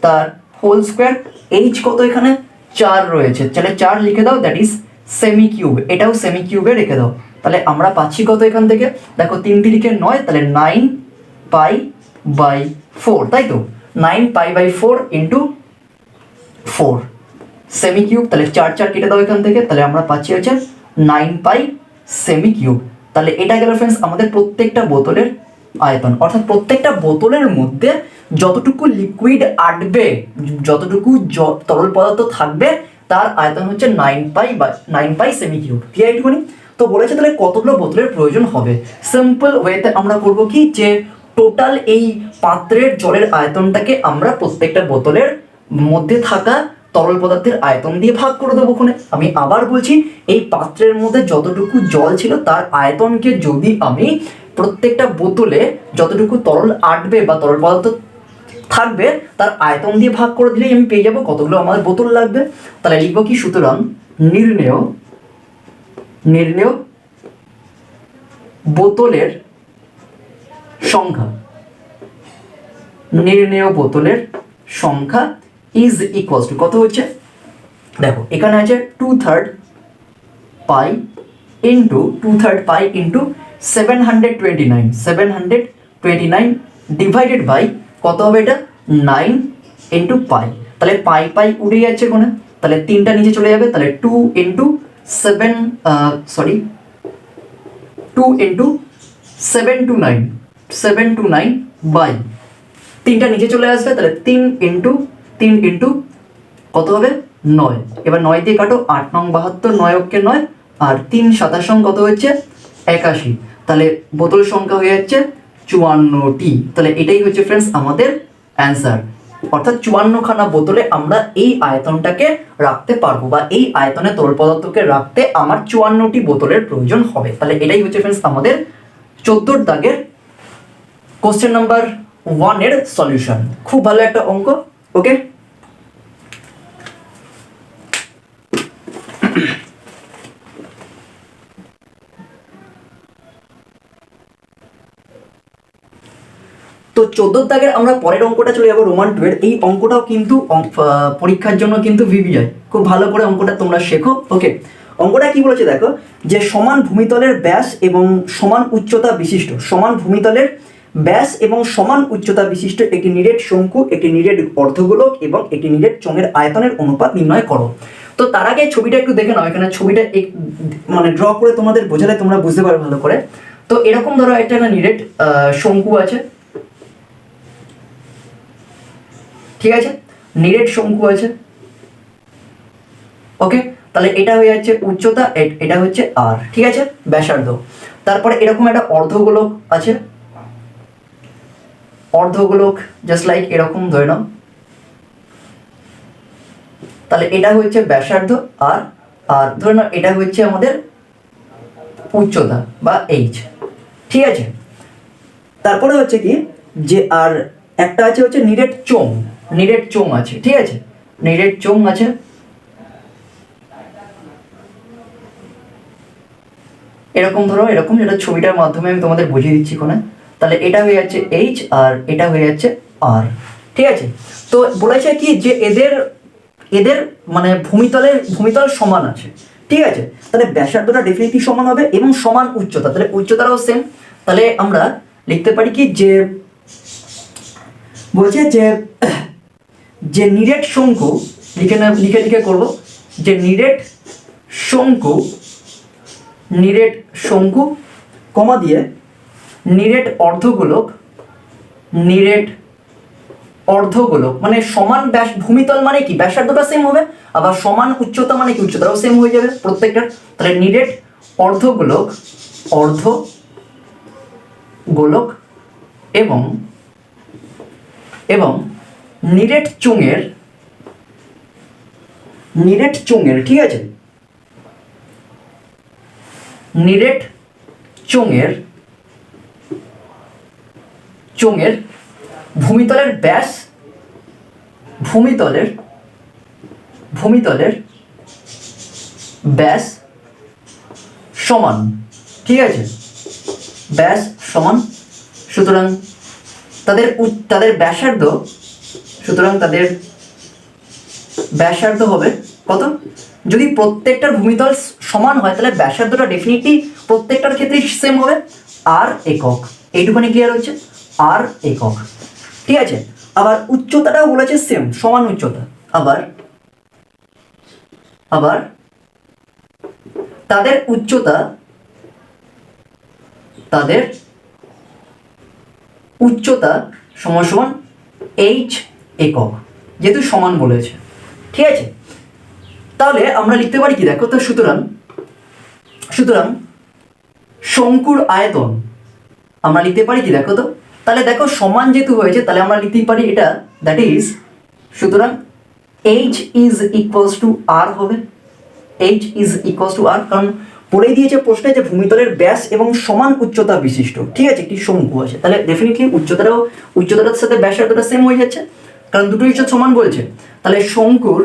তার হোল স্কোয়ার, এইচ কত এখানে 4 রয়েছে, তাহলে 4 লিখে দাও, দ্যাট ইজ সেমি কিউব। এটাও সেমি কিউবে রেখে দাও। তাহলে আমরা পাচ্ছি কত এখান থেকে, দেখো 3 লিখে 9, তাহলে 9π/4, তাই তো, 9π/4 ইন্টু 4 সেমি কিউব। তাহলে 4 কেটে দাও এখান থেকে, তাহলে আমরা পাচ্ছি হচ্ছে 9π সেমি কিউব। তাহলে এটা গেল ফ্রেন্ডস আমাদের প্রত্যেকটা বোতলের আয়তন। অর্থাৎ প্রত্যেকটা বোতলের মধ্যে যতটুকু লিকুইড আটবে, যতটুকু তরল পদার্থ থাকবে, তার আয়তন হচ্ছে 9π সেমি কিউব। ঠিক আছে একটুখানি? তো বলেছে তাহলে কতগুলো বোতলের প্রয়োজন হবে। সিম্পল ওয়েতে আমরা করব কি, যে টোটাল এই পাত্রের জলের আয়তনটাকে আমরা প্রত্যেকটা বোতলের মধ্যে থাকা তরল পদার্থের আয়তন দিয়ে ভাগ করে দেবো। ওখানে আমি আবার বলছি, এই পাত্রের মধ্যে যতটুকু জল ছিল তার আয়তনকে যদি আমি প্রত্যেকটা বোতলে যতটুকু তরল আটবে বা তরল পদার্থ থাকবে তার আয়তন দিয়ে ভাগ করে দিলেই আমি পেয়ে যাবো কতগুলো আমার বোতল লাগবে। তাহলে লিখবো কি, সুতরাং নির্ণেয় বোতলের সংখ্যা ইজ ইকুয়ালস টু কত হচ্ছে, দেখো এখানে আছে 2/3 পাই ইন্টু 729 ডিভাইডেড বাই কত হবে, এটা 9 ইন্টু পাই। তাহলে পাই উড়ে যাচ্ছে কোনে, তাহলে 3টা নিচে চলে যাবে, তাহলে 2 ইন্টু 729 বাই 3টা নিচে চলে আসবে, তাহলে 3 ইন্টু কত হবে 9। এবার 9 দিয়ে কাটো, 8 নং 72, 9 অক্ষে 9, আর 3 27 কত হচ্ছে 81। তাহলে বোতল সংখ্যা হয়ে যাচ্ছে 54টি। তাহলে এটাই হচ্ছে ফ্রেন্ডস আমাদের অ্যান্সার। অর্থাৎ 54খানা বোতলে আমরা এই আয়তনটাকে রাখতে পারবো, বা এই আয়তনে তরল পদার্থকে রাখতে আমার 54টি বোতলের প্রয়োজন হবে। তাহলে এটাই হচ্ছে ফ্রেন্ডস আমাদের 14 দাগের কোশ্চেন নাম্বার 1 এর সলিউশন। খুব ভালো একটা অঙ্ক। ওকে, তো 14 দাগের আমরা পরের অঙ্কটা চলে যাবো, রোমান 2 এর। এই অঙ্কটাও কিন্তু পরীক্ষার জন্য কিন্তু ভিভিআই, খুব ভালো করে অঙ্কটা তোমরা শেখো। ওকে, অঙ্কটা কি বলেছে দেখো, যে সমান ভূমিতলের ব্যাস এবং সমান উচ্চতা বিশিষ্ট একটি নিরেট শঙ্কু, একটি নিরেট অর্ধগোলক এবং একটি নিরেট চোঙের আয়তনের অনুপাত নির্ণয় করো। তো তার আগে ছবিটা একটু দেখে নাও, এখানে ছবিটা মানে ড্র করে তোমাদের বোঝালে তোমরা বুঝতে পারবে ভালো করে। তো এরকম ধরো একটা নিরেট শঙ্কু আছে, ঠিক আছে, নিরেট শঙ্কু আছে। ওকে, তাহলে এটা হয়ে যাচ্ছে উচ্চতা, এটা হচ্ছে আর, ঠিক আছে, ব্যাসার্ধ। তারপরে এরকম একটা অর্ধগোলক আছে, অর্ধগোলক জাস্ট লাইক এরকম ধরে নাও, তাহলে এটা হচ্ছে ব্যাসার্ধ আর আর ধরে নাও এটা হচ্ছে আমাদের উচ্চতা বা এইচ, ঠিক আছে। তারপরে হচ্ছে কি যে আর একটা আছে হচ্ছে নিরেট চোঙ, নিরেট চোঙ আছে, ঠিক আছে, নিরেট চোঙ আছে, এরকম ধরো এরকম, যেটা ছবিটার মাধ্যমে আমি তোমাদের বুঝিয়ে দিচ্ছি কোনে। তাহলে এটা হয়ে যাচ্ছে এইচ আর এটা হয়ে যাচ্ছে আর, ঠিক আছে। তো বলেছে কি যে এদের এদের মানে ভূমিতল সমান আছে, ঠিক আছে। তাহলে ব্যাসার্ধটা ডেফিনেটলি সমান হবে এবং সমান উচ্চতা, তাহলে উচ্চতাটাও সেম। তাহলে আমরা লিখতে পারি কি যে বলছে যে যে নিরেট শঙ্কু লিখে করব, যে নিরেট শঙ্কু কমা দিয়ে নিরেট অর্ধগোলক মানে সমান ব্যাস ভূমিতল মানে কি ব্যাসার্ধটা সেম হবে, আবার সমান উচ্চতা মানে কি উচ্চতাও সেম হয়ে যাবে প্রত্যেকটার। তাহলে নিরেট অর্ধগোলক এবং নিরেট চোঙের, ঠিক আছে, নিরেট চোঙের ভূমিতলের ব্যাস ব্যাস সমান, ঠিক আছে, ব্যাস সমান। সুতরাং তাদের ব্যাসার্ধ, সুতরাং তাদের ব্যাসার্ধ হবে কত? যদি প্রত্যেকটার ভূমিতল সমান হয় তাহলে ব্যাসার্ধটা ডেফিনেটলি প্রত্যেকটার ক্ষেত্রেই সেম হবে, আর একক। এইটুখানি ক্লিয়ার হচ্ছে, আর একক, ঠিক আছে। আবার উচ্চতাটাও বলেছে সেম, সমান উচ্চতা। আবার তাদের উচ্চতা সমান এইচ একক, যেহেতু সমান বলেছে, ঠিক আছে। তাহলে আমরা লিখতে পারি কি দেখো তো, সুতরাং শঙ্কুর আয়তন আমরা লিখতে পারি কি দেখো তো, তাহলে দেখো সমান যেহেতু হয়েছে তাহলে আমরা লিখতেই পারি এটা, দ্যাট ইজ, সুতরাং এইচ ইজ ইকুয়ালস টু আর হবে, এইচ ইজ ইকুয়ালস টু আর, কারণ পড়েই দিয়েছে প্রশ্নে যে ভূমিতলের ব্যাস এবং সমান উচ্চতা বিশিষ্ট, ঠিক আছে, একটি শঙ্কু আছে, তাহলে ডেফিনেটলি উচ্চতাটার সাথে ব্যাসার্ধটা সেম হয়ে যাচ্ছে, কারণ দুটোই হচ্ছে সমান বলছে। তাহলে শঙ্কুর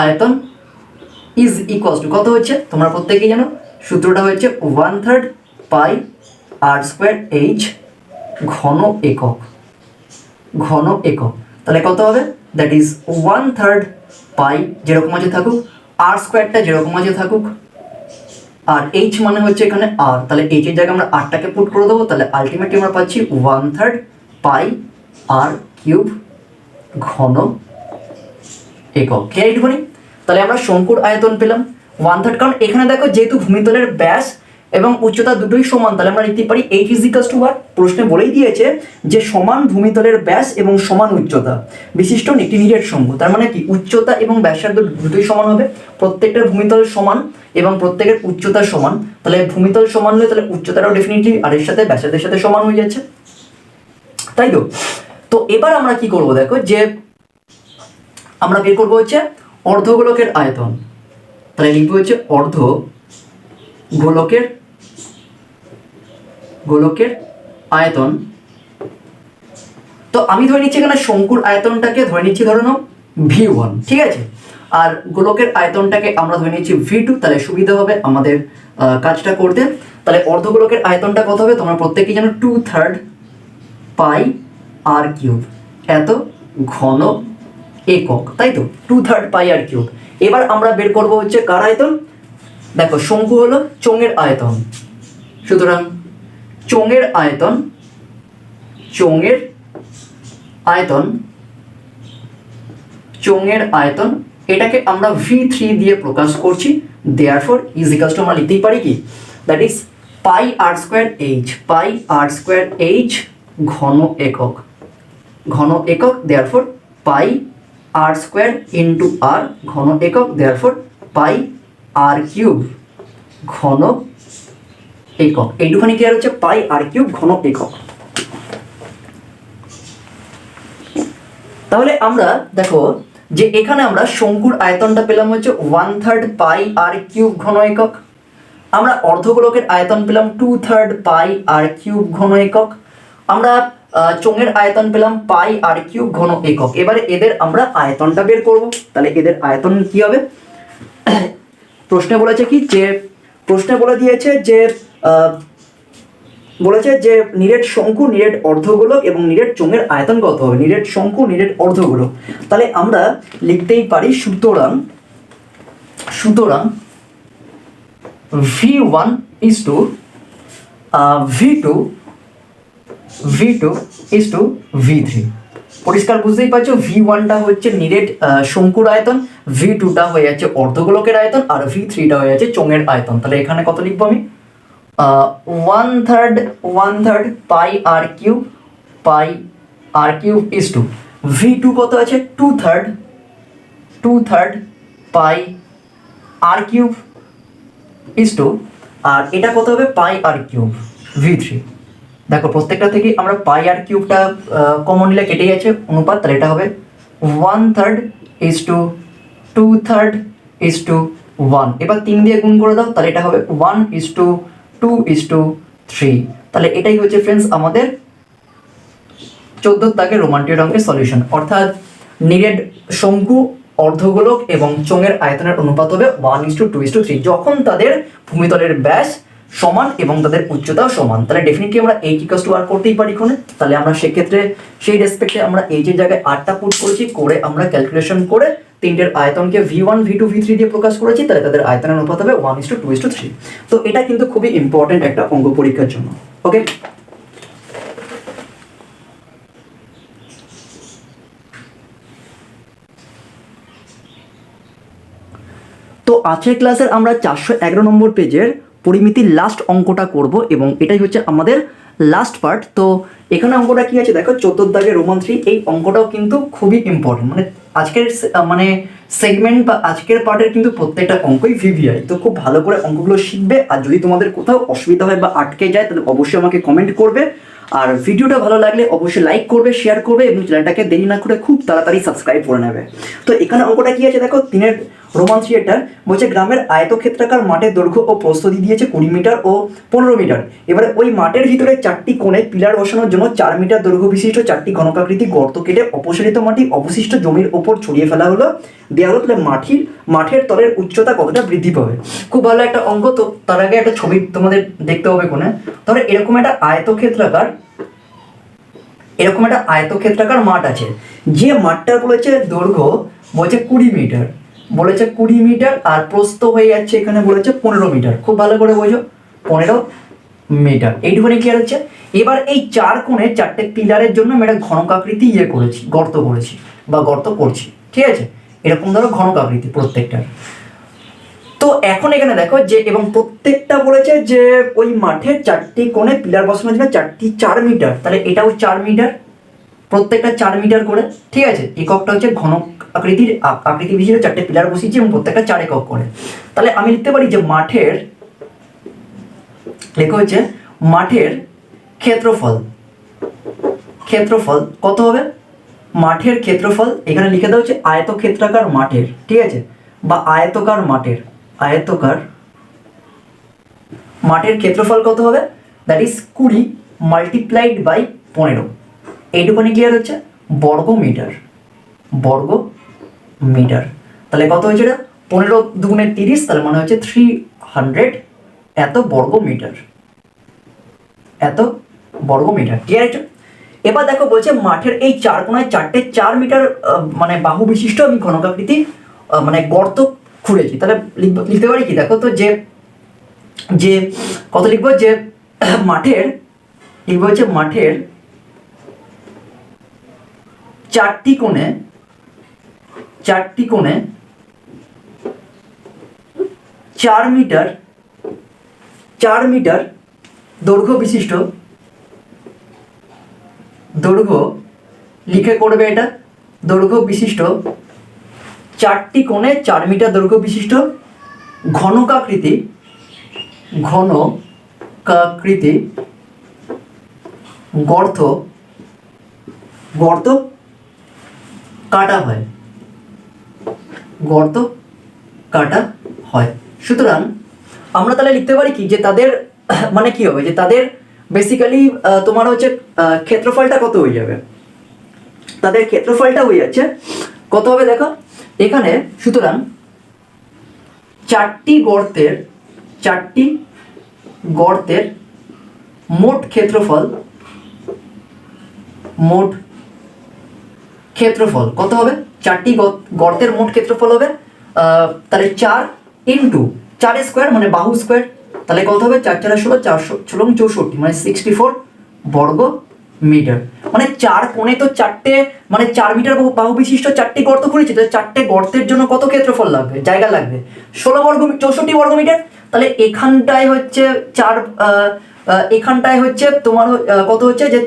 আয়তন ইজ ইকুয়ালস টু কত হচ্ছে তোমরা প্রত্যেকেই জানো, সূত্রটা হচ্ছে 1/3 পাই আর স্কোয়ার এইচ ঘন একক, তাহলে কত হবে, দ্যাট ইজ 1/3 পাই যেরকম আছে থাকুক, আর স্কোয়ারটা যেরকম আছে থাকুক, আর এইচ মানে হচ্ছে এখানে আর, তাহলে এইচ এর জায়গায় আমরা আরটাকে পুট করে দেবো, তাহলে আলটিমেটলি আমরা পাচ্ছি 1/3 পাই আর কিউব ঘন একক। ক্লিয়ার এইটুকুনি? তাহলে আমরা শঙ্কুর আয়তন পেলাম 1/3, কারণ এখানে দেখো যেহেতু ভূমিতলের ব্যাস এবং উচ্চতা দুটোই সমান, তাহলে আমরা লিখতে পারি H is equals to what, প্রশ্নে বলেই দিয়েছে যে সমান ভূমিতলের ব্যাস এবং সমান উচ্চতা বিশিষ্ট একটি নিরেট শঙ্কু, তার মানে কি উচ্চতা এবং ব্যাসার্ধ দুটোই সমান হবে, প্রত্যেকটার ভূমিতল সমান এবং প্রত্যেকের উচ্চতা সমান, তাহলে ভূমিতল সমান হলে তাহলে উচ্চতাটাও ডেফিনেটলি আর এর সাথে ব্যাসার্ধের সাথে সমান হয়ে যাচ্ছে, তাই তো। তো এবার আমরা কি করব দেখো, যে আমরা বের করবো হচ্ছে অর্ধগোলকের আয়তন, তাহলে লিখবো হচ্ছে গোলকের আয়তন। তো আমি ধরে নিচ্ছি এখানে শঙ্কুর আয়তনটাকে ধরে নিচ্ছি ধরে নাও V1, ঠিক আছে, আর গোলকের আয়তনটাকে আমরা ধরে নিচ্ছি V2, তাহলে সুবিধা হবে আমাদের কাজটা করতে। তাহলে অর্ধগোলকের আয়তনটা কত হবে তোমরা প্রত্যেকেই জানো, 2/3 পাই আর কিউব, এত ঘন একক, তাই তো, 2/3 পাই আর কিউব। এবার আমরা বের করব হচ্ছে কার আয়তন, দেখো শঙ্কু হলো চোঙের আয়তন, সুতরাং চোঙের আয়তন এটাকে আমরা V3 দিয়ে প্রকাশ করছি, দেয়ারফর ইজ ইকুয়ালস টু আমরা লিখতেই পারি কি, that is pi r square H ঘন একক, therefore pi r square into r ঘন একক, দেয়ারফর পাই আর কিউব ঘন একক। এইটুখানি কি আর হচ্ছে পাই আর কিউব ঘন একক। তাহলে আমরা দেখো যে এখানে আমরা শঙ্কুর আয়তনটা পেলাম হচ্ছে 1/3 পাই আর কিউব ঘন একক, আমরা অর্ধগোলকের আয়তন পেলাম 2/3 পাই আর কিউব ঘন একক, আমরা চোঙের আয়তন পেলাম পাই আর কিউব ঘন একক। এবারে এদের আমরা আয়তনটা বের করব। তাহলে এদের আয়তন কি হবে? প্রশ্নে বলেছে কি যে প্রশ্নে বলে দিয়েছে যে বলেছে যে নিরেট শঙ্কু, নিরেট অর্ধগোলক এবং নিরেট চোঙের আয়তন কত হবে, নিরেট শঙ্কু, নিরেট অর্ধগোলক। তাহলে আমরা লিখতেই পারি সুতরাং V1 is to V2 is to V3। পরিষ্কার বুঝতেই পারছো, V1টা হচ্ছে নিরেট শঙ্কুর আয়তন, V2টা হয়ে যাচ্ছে অর্ধগোলকের আয়তন, আর V3টা হয়ে যাচ্ছে চোঙের আয়তন। তাহলে এখানে কত লিখবো আমি? 1/3 পাই আর কিউব ইস টু V2 কত আছে? 2/3 পাই আর কিউব ইস টু, আর এটা কত হবে? পাই আর কিউব V3। দেখো প্রত্যেকটা থেকে আমরা পাই আর কিউবটা কমন নিলে কেটে যাচ্ছে অনুপাত, তাহলে এটা হবে 1/3 ইস টু 2/3 ইস টু 1। এবার 3 দিয়ে গুণ করে দাও, তাহলে এটা হবে 1:2:3। তাহলে এটাই হচ্ছে ফ্রেন্ডস আমাদের 14 দাগের রোমান্টিক অঙ্কের সলিউশন। অর্থাৎ নিরেট শঙ্কু, অর্ধগোলক এবং চোঙের আয়তনের অনুপাত হবে 1:2:3 যখন তাদের ভূমিতলের ব্যাস সমান এবং তাদের উচ্চতাও সমান। তাহলে ডেফিনেটলি আমরা এইচ ইকুয়ালস টু আর করতেই পারি এখানে। তাহলে আমরা সেক্ষেত্রে সেই রেসপেক্টে আমরা এইচ এর জায়গায় আরটা পুট করেছি, করে আমরা ক্যালকুলেশন করে তিনটের আয়তনকে V1 V2 V3 দিয়ে প্রকাশ করেছি। তাহলে তাদের আয়তনের অনুপাত হবে 1:2:3। তো এটা কিন্তু খুবই ইম্পর্টেন্ট একটা অঙ্ক পরীক্ষার জন্য। ওকে, তো আজকের ক্লাসের আমরা 411 নম্বর পেজের পরিমিতির লাস্ট অঙ্কটা করব এবং এটাই হচ্ছে আমাদের লাস্ট পার্ট। তো এখানে অঙ্কটা কি আছে দেখো, 14 দাগের রোমান 3। এই অঙ্কটাও কিন্তু খুবই ইম্পর্টেন্ট, মানে আজকের সেগমেন্ট বা আজকের পার্টের কিন্তু প্রত্যেকটা অঙ্কই ভিভিআই। তো খুব ভালো করে অঙ্কগুলো শিখবে, আর যদি তোমাদের কোথাও অসুবিধা হয় বা আটকে যায় তাহলে অবশ্যই আমাকে কমেন্ট করবে। আর ভিডিওটা ভালো লাগলে অবশ্যই লাইক করবে, শেয়ার করবে এবং চ্যানেলটাকে দেরি না করে খুব তাড়াতাড়ি সাবস্ক্রাইব করে নেবে। তো এখানে অঙ্কটা কি আছে দেখো, 3 রোমান 3 এটার বলছে গ্রামের আয়তক্ষেত্রাকার মাঠের দৈর্ঘ্য ও প্রস্থ দিয়েছে 20 মিটার ও 15 মিটার। এবারে ওই মাঠের ভিতরে 4টি কোণে পিলার বসানোর জন্য 4 মিটার দৈর্ঘ্য বিশিষ্ট 4টি ঘনকাকৃতি গর্ত কেটে অপসারিত মাটি অবশিষ্ট জমির ওপর ছড়িয়ে ফেলা হলো। দেওয়া হলো তাহলে মাঠের তলের উচ্চতা কতটা বৃদ্ধি পাবে। খুব ভালো একটা অঙ্ক। তো তার আগে একটা ছবি তোমাদের দেখতে হবে কোণে। তাহলে এরকম একটা আয়তক্ষেত্রাকার মাঠ আছে, যে মাঠটার বলেছে দৈর্ঘ্য বলছে 20 মিটার, বলেছে 20 মিটার, আর প্রস্থ হয়ে যাচ্ছে এখানে বলেছে 15 মিটার। খুব ভালো করে বোঝো, 15 মিটার। এইটুখানি ক্লিয়ার হচ্ছে। এবার এই 4 কোণে 4টে পিলারের জন্য আমি একটা ঘনকাকৃতি গর্ত করছি, ঠিক আছে? এরকম ধরো ঘনকাকৃতি প্রত্যেকটার। তো এখন এখানে দেখো যে এবং প্রত্যেকটা বলেছে যে ওই মাঠের 4টি কোণে পিলার বসানোর জন্য 4 মিটার, তাহলে এটাও 4 মিটার, প্রত্যেকটা 4 মিটার করে, ঠিক আছে? এককটা হচ্ছে আকৃতি বিশিষ্ট 4টে পিলার বসিয়েছি এবং প্রত্যেকটা 4 একক করে। তাহলে আমি লিখতে পারি যে মাঠের ক্ষেত্রফল কত হবে? মাঠের ক্ষেত্রফল এখানে লিখে দেওয়া হচ্ছে আয়তক্ষেত্রাকার মাঠের, ঠিক আছে? বা আয়তকার মাঠের ক্ষেত্রফল কত হবে? That is 20 multiplied by 15। এইটুকুনি ক্লিয়ার হচ্ছে? বর্গ মিটার। তাহলে কত হয়েছে এটা? 15 দুগুণে 30, তাহলে মনে হচ্ছে 300 এত বর্গ মিটার। ক্লিয়ার হচ্ছে? এবার দেখো বলছে মাঠের এই 4 কোণায় 4টে 4 মিটার মানে বাহু বিশিষ্ট আমি ঘনকাকৃতি মানে গর্ত খুঁড়েছি। তাহলে লিখতে পারি কি দেখো, তো যে কত লিখবো, যে মাঠের 4টি কোণে 4 মিটার দৈর্ঘ্য লিখে করবে এটা, দৈর্ঘ্য বিশিষ্ট 4টি কোণে 4 মিটার দৈর্ঘ্য বিশিষ্ট ঘনকাকৃতি গর্ত কাটা হয়, সুতরাং আমরা তাহলে লিখতে পারি কি যে তাদের মানে কি হবে, যে তাদের বেসিক্যালি তোমার হচ্ছে ক্ষেত্রফলটা কত হয়ে যাবে, তাদের ক্ষেত্রফলটা হয়ে যাচ্ছে কত হবে দেখো এখানে। সুতরাং 4টি গর্তের মোট ক্ষেত্রফল কত হবে, 4টি গর্তের মোট ক্ষেত্রফল হবে তাহলে 4 ইন্টু 4 স্কোয়ার মানে বাহু স্কোয়ার, তাহলে কত হবে 4 4 16 64 মানে 64 বর্গ মিটার। মানে 4 কোণে তো 4টে মানে 4 মিটার বাহু বিশিষ্ট 4টি গর্ত করেছি, তাহলে 4টে গর্তের জন্য কত ক্ষেত্রফল লাগবে, জায়গা লাগবে 64 বর্গ মিটার। তাহলে এখানটায় হচ্ছে এখানটায় হচ্ছে তোমার কত হচ্ছে যে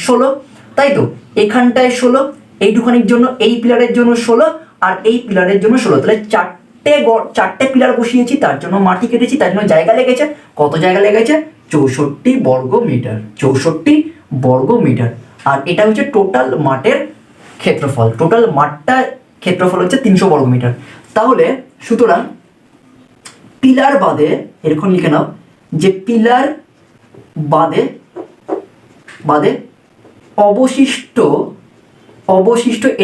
16, তাই তো এখানটায় 16, এইটুখানির জন্য এই পিলারের জন্য 16 আর এই পিলারের জন্য 16, তাহলে 4টে পিলার বসিয়েছি, তার জন্য মাটি কেটেছি, তার জন্য জায়গা লেগেছে, কত জায়গা লেগেছে 64 বর্গ মিটার, 64 বর্গ মিটার। আর এটা হচ্ছে টোটাল মাঠের ক্ষেত্রফল, টোটাল মাঠটা ক্ষেত্রফল হচ্ছে 300 বর্গ মিটার। তাহলে সুতরাং পিলার বাদে এরকম লিখে নাও যে পিলার বাদে অবশিষ্ট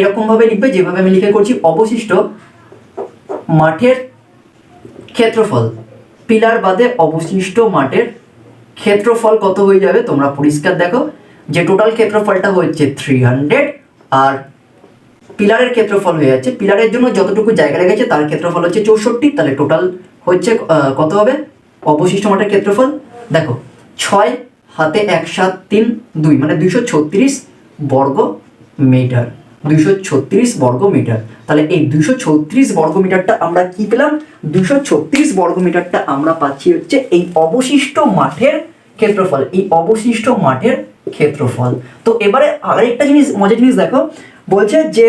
এরকম ভাবে লিখবে যেভাবে আমি লিখে করছি, অবশিষ্ট মাঠের ক্ষেত্রফল, পিলার বাদে অবশিষ্ট মাঠের ক্ষেত্রফল কত হয়ে যাবে তোমরা পরিষ্কার দেখো যে টোটাল ক্ষেত্রফলটা হচ্ছে 300 আর পিলারের ক্ষেত্রফল হয়ে যাচ্ছে, পিলারের জন্য যতটুকু জায়গা লেগেছে তার ক্ষেত্রফল হচ্ছে 64, তাহলে টোটাল হচ্ছে কত হবে অবশিষ্ট মাঠের ক্ষেত্রফল দেখো 6 হাতে 1 7 3 2 মানে 236 বর্গ মিটার, 236 বর্গ মিটার। তাহলে এই 236 বর্গ মিটারটা আমরা কি পেলাম, 236 বর্গ মিটারটা আমরা পাচ্ছি হচ্ছে এই অবশিষ্ট মাঠের ক্ষেত্রফল, এই অবশিষ্ট মাঠের ক্ষেত্রফল। তো এবারে আরেকটা জিনিস মজার জিনিস দেখো, বলছে যে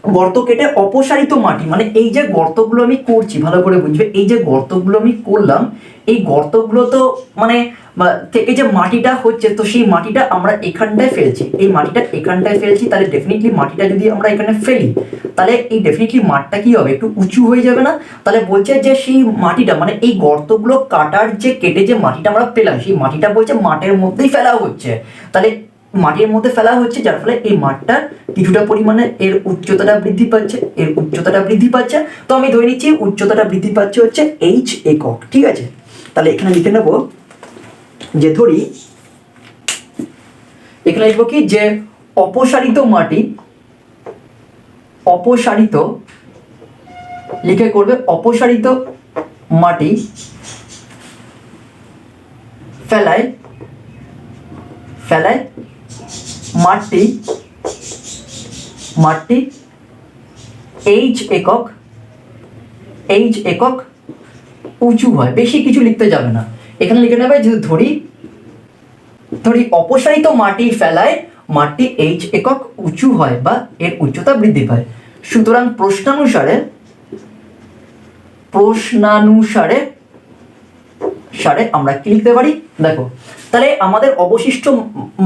গর্ত কেটে অপসারিত মাটি, মানে এই যে গর্তগুলো আমি করছি ভালো করে বুঝবে, এই যে গর্তগুলো আমি করলাম এই গর্তগুলো তো মানে থেকে যে মাটিটা হচ্ছে তো সেই মাটিটা আমরা এখানটায় ফেলছি, এই মাটিটা এখানটায় ফেলছি, তাহলে ডেফিনেটলি মাটিটা যদি আমরা এখানে ফেলি তাহলে এই ডেফিনেটলি মাঠটা কি হবে একটু উঁচু হয়ে যাবে না। তাহলে বলছে যে সেই মাটিটা মানে এই গর্তগুলো কাটার যে কেটে যে মাটিটা আমরা পেলাম সেই মাটিটা বলছে মাঠের মধ্যেই ফেলা হচ্ছে, তাহলে মাটির মধ্যে ফেলা হচ্ছে যার ফলে এই মাঠটা কিছুটা পরিমাণে এর উচ্চতাটা বৃদ্ধি পাচ্ছে, তো আমি ধরে নিচ্ছি উচ্চতাটা বৃদ্ধি পাচ্ছে হচ্ছে h একক, ঠিক আছে। তাহলে এখানে লিখে নেব যে ধরি এখানে লিখবো কি যে অপসারিত লিখে করবে অপসারিত মাটি ফেলায় মাটি h একক উঁচু হয়, বেশি কিছু লিখতে যাবে না, এখানে লিখে নেবে যে ধরি অপসারিত মাটি ফেলায় মাটি h একক উঁচু হয় বা এর উচ্চতা বৃদ্ধি পায়। সুতরাং প্রশ্নানুসারে আমরা কি লিখতে পারি দেখো, তাহলে আমাদের অবশিষ্ট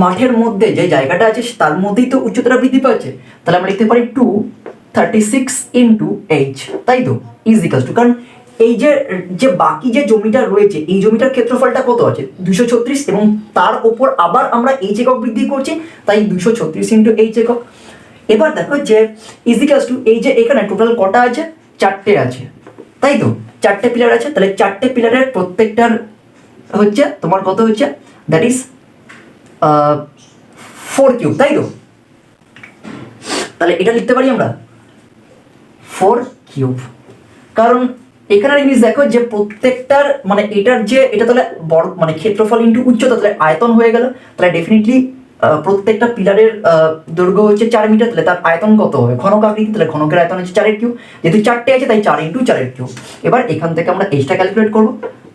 মাঠের মধ্যে যে জায়গাটা আছে তার মধ্যেই তো উচ্চতাটা বৃদ্ধি পাচ্ছে, তাহলে আমরা লিখতে পারি 236 ইন্টু h, তাই তো ইজ ইকুয়ালস টু, কারণ এই যে বাকি যে জমিটা রয়েছে এই জমিটার ক্ষেত্রফলটা কত আছে 236 এবং তার উপর আবার আমরা h একক বৃদ্ধি করছি, তাই 236 ইন্টু h একক। এবার দেখো যে ইজ ইকুয়ালস টু এই যে এখানে টোটাল কটা আছে 4টে আছে, তাই তো 4টে পিলার আছে, তাহলে 4টে পিলারের প্রত্যেকটার হচ্ছে তোমার কত হচ্ছে দ্যাট ইজ 4 কিউব, তাই তো। তাহলে এটা লিখতে পারি আমরা 4 কিউব, কারণ এখানে জিনিস দেখো যে প্রত্যেকটার মানে এটার যে এটা তাহলে বড় মানে ক্ষেত্রফল ইন্টু উচ্চতা তাহলে আয়তন হয়ে গেল, তাহলে ডেফিনেটলি প্রত্যেকটা পিলারের দৈর্ঘ্য হচ্ছে 4 মিটার, তাহলে তার আয়তন কত হবে ঘনক আকৃতি, তাহলে ঘনকের আয়তন হচ্ছে 4 এর কিউব, যেহেতু 4টে আছে তাই 4 ইন্টু 4 এর কিউব। এবার এখান থেকে আমরা h টা ক্যালকুলেট করব,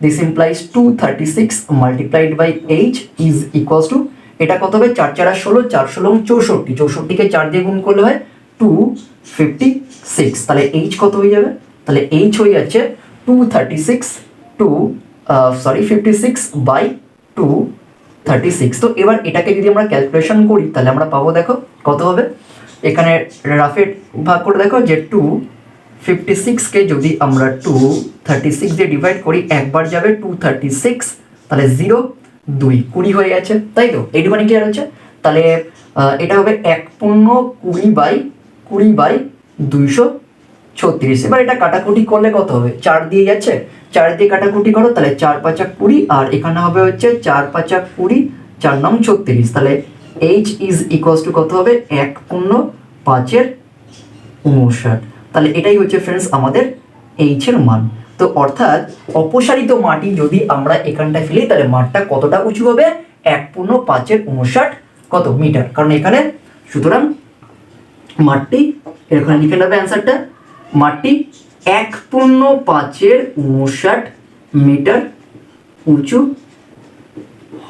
this implies 236 multiplied by h is equals to এটা কত হবে 4 4 16 4 16 64, 64কে 4 দিয়ে গুণ করলে হয় 256, তাহলে এইচ কত হয়ে যাবে? তাহলে এইচ হয়ে যাচ্ছে 56/236। তো এবার এটাকে যদি আমরা ক্যালকুলেশন করি তাহলে আমরা পাবো, দেখো কত হবে, এখানে রাফে ভাগ করে দেখো যে 256কে যদি আমরা 236 দিয়ে ডিভাইড করি, একবার যাবে 236, তাহলে 0 2 20 হয়ে গেছে, তাই তো? এইটুখানি ক্লিয়ার হচ্ছে? তাহলে এটা হবে 1/20/236। এবার এটা কাটাকুটি করলে কত হবে? 4 দিয়ে যাচ্ছে, 4 দিয়ে কাটাকুটি করো, তাহলে 4 5 20, আর এখানে হবে হচ্ছে 4 5 20, 4 9 36, তাহলে h ইজ ইকুয়ালস টু কত হবে? 1/5/59। তাহলে এটাই হচ্ছে ফ্রেন্ডস আমাদের h এর মান। তো অর্থাৎ অপসারিত মাটি যদি আমরা এখানটায় ফেলি তাহলে মাঠটা কতটা উঁচু হবে? 1/5/59 কত মিটার, কারণ এখানে, সুতরাং মাঠটি এখানে লিখে নেবে অ্যান্সারটা, মাঠটি 1/5/59 মিটার উঁচু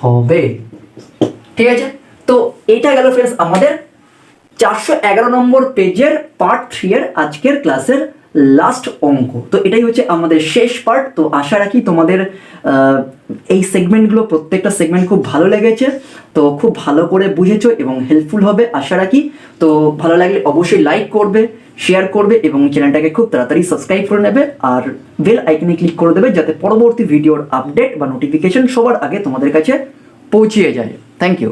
হবে। ঠিক আছে, তো এটা গেল ফ্রেন্ডস আমাদের 411 নম্বর পেজের পার্ট 3 এর আজকের ক্লাসের লাস্ট অঙ্ক। তো এটাই হচ্ছে আমাদের শেষ পার্ট। তো আশা রাখি তোমাদের এই সেগমেন্টগুলো, প্রত্যেকটা সেগমেন্ট খুব ভালো লেগেছে, তো খুব ভালো করে বুঝেছো এবং হেল্পফুল হবে আশা রাখি। তো ভালো লাগলে অবশ্যই লাইক করবে, শেয়ার করবে এবং চ্যানেলটাকে খুব তাড়াতাড়ি সাবস্ক্রাইব করে নেবে, আর বেল আইকনে ক্লিক করে দেবে যাতে পরবর্তী ভিডিওর আপডেট বা নোটিফিকেশন সবার আগে তোমাদের কাছে পৌঁছিয়ে যায়। Thank you.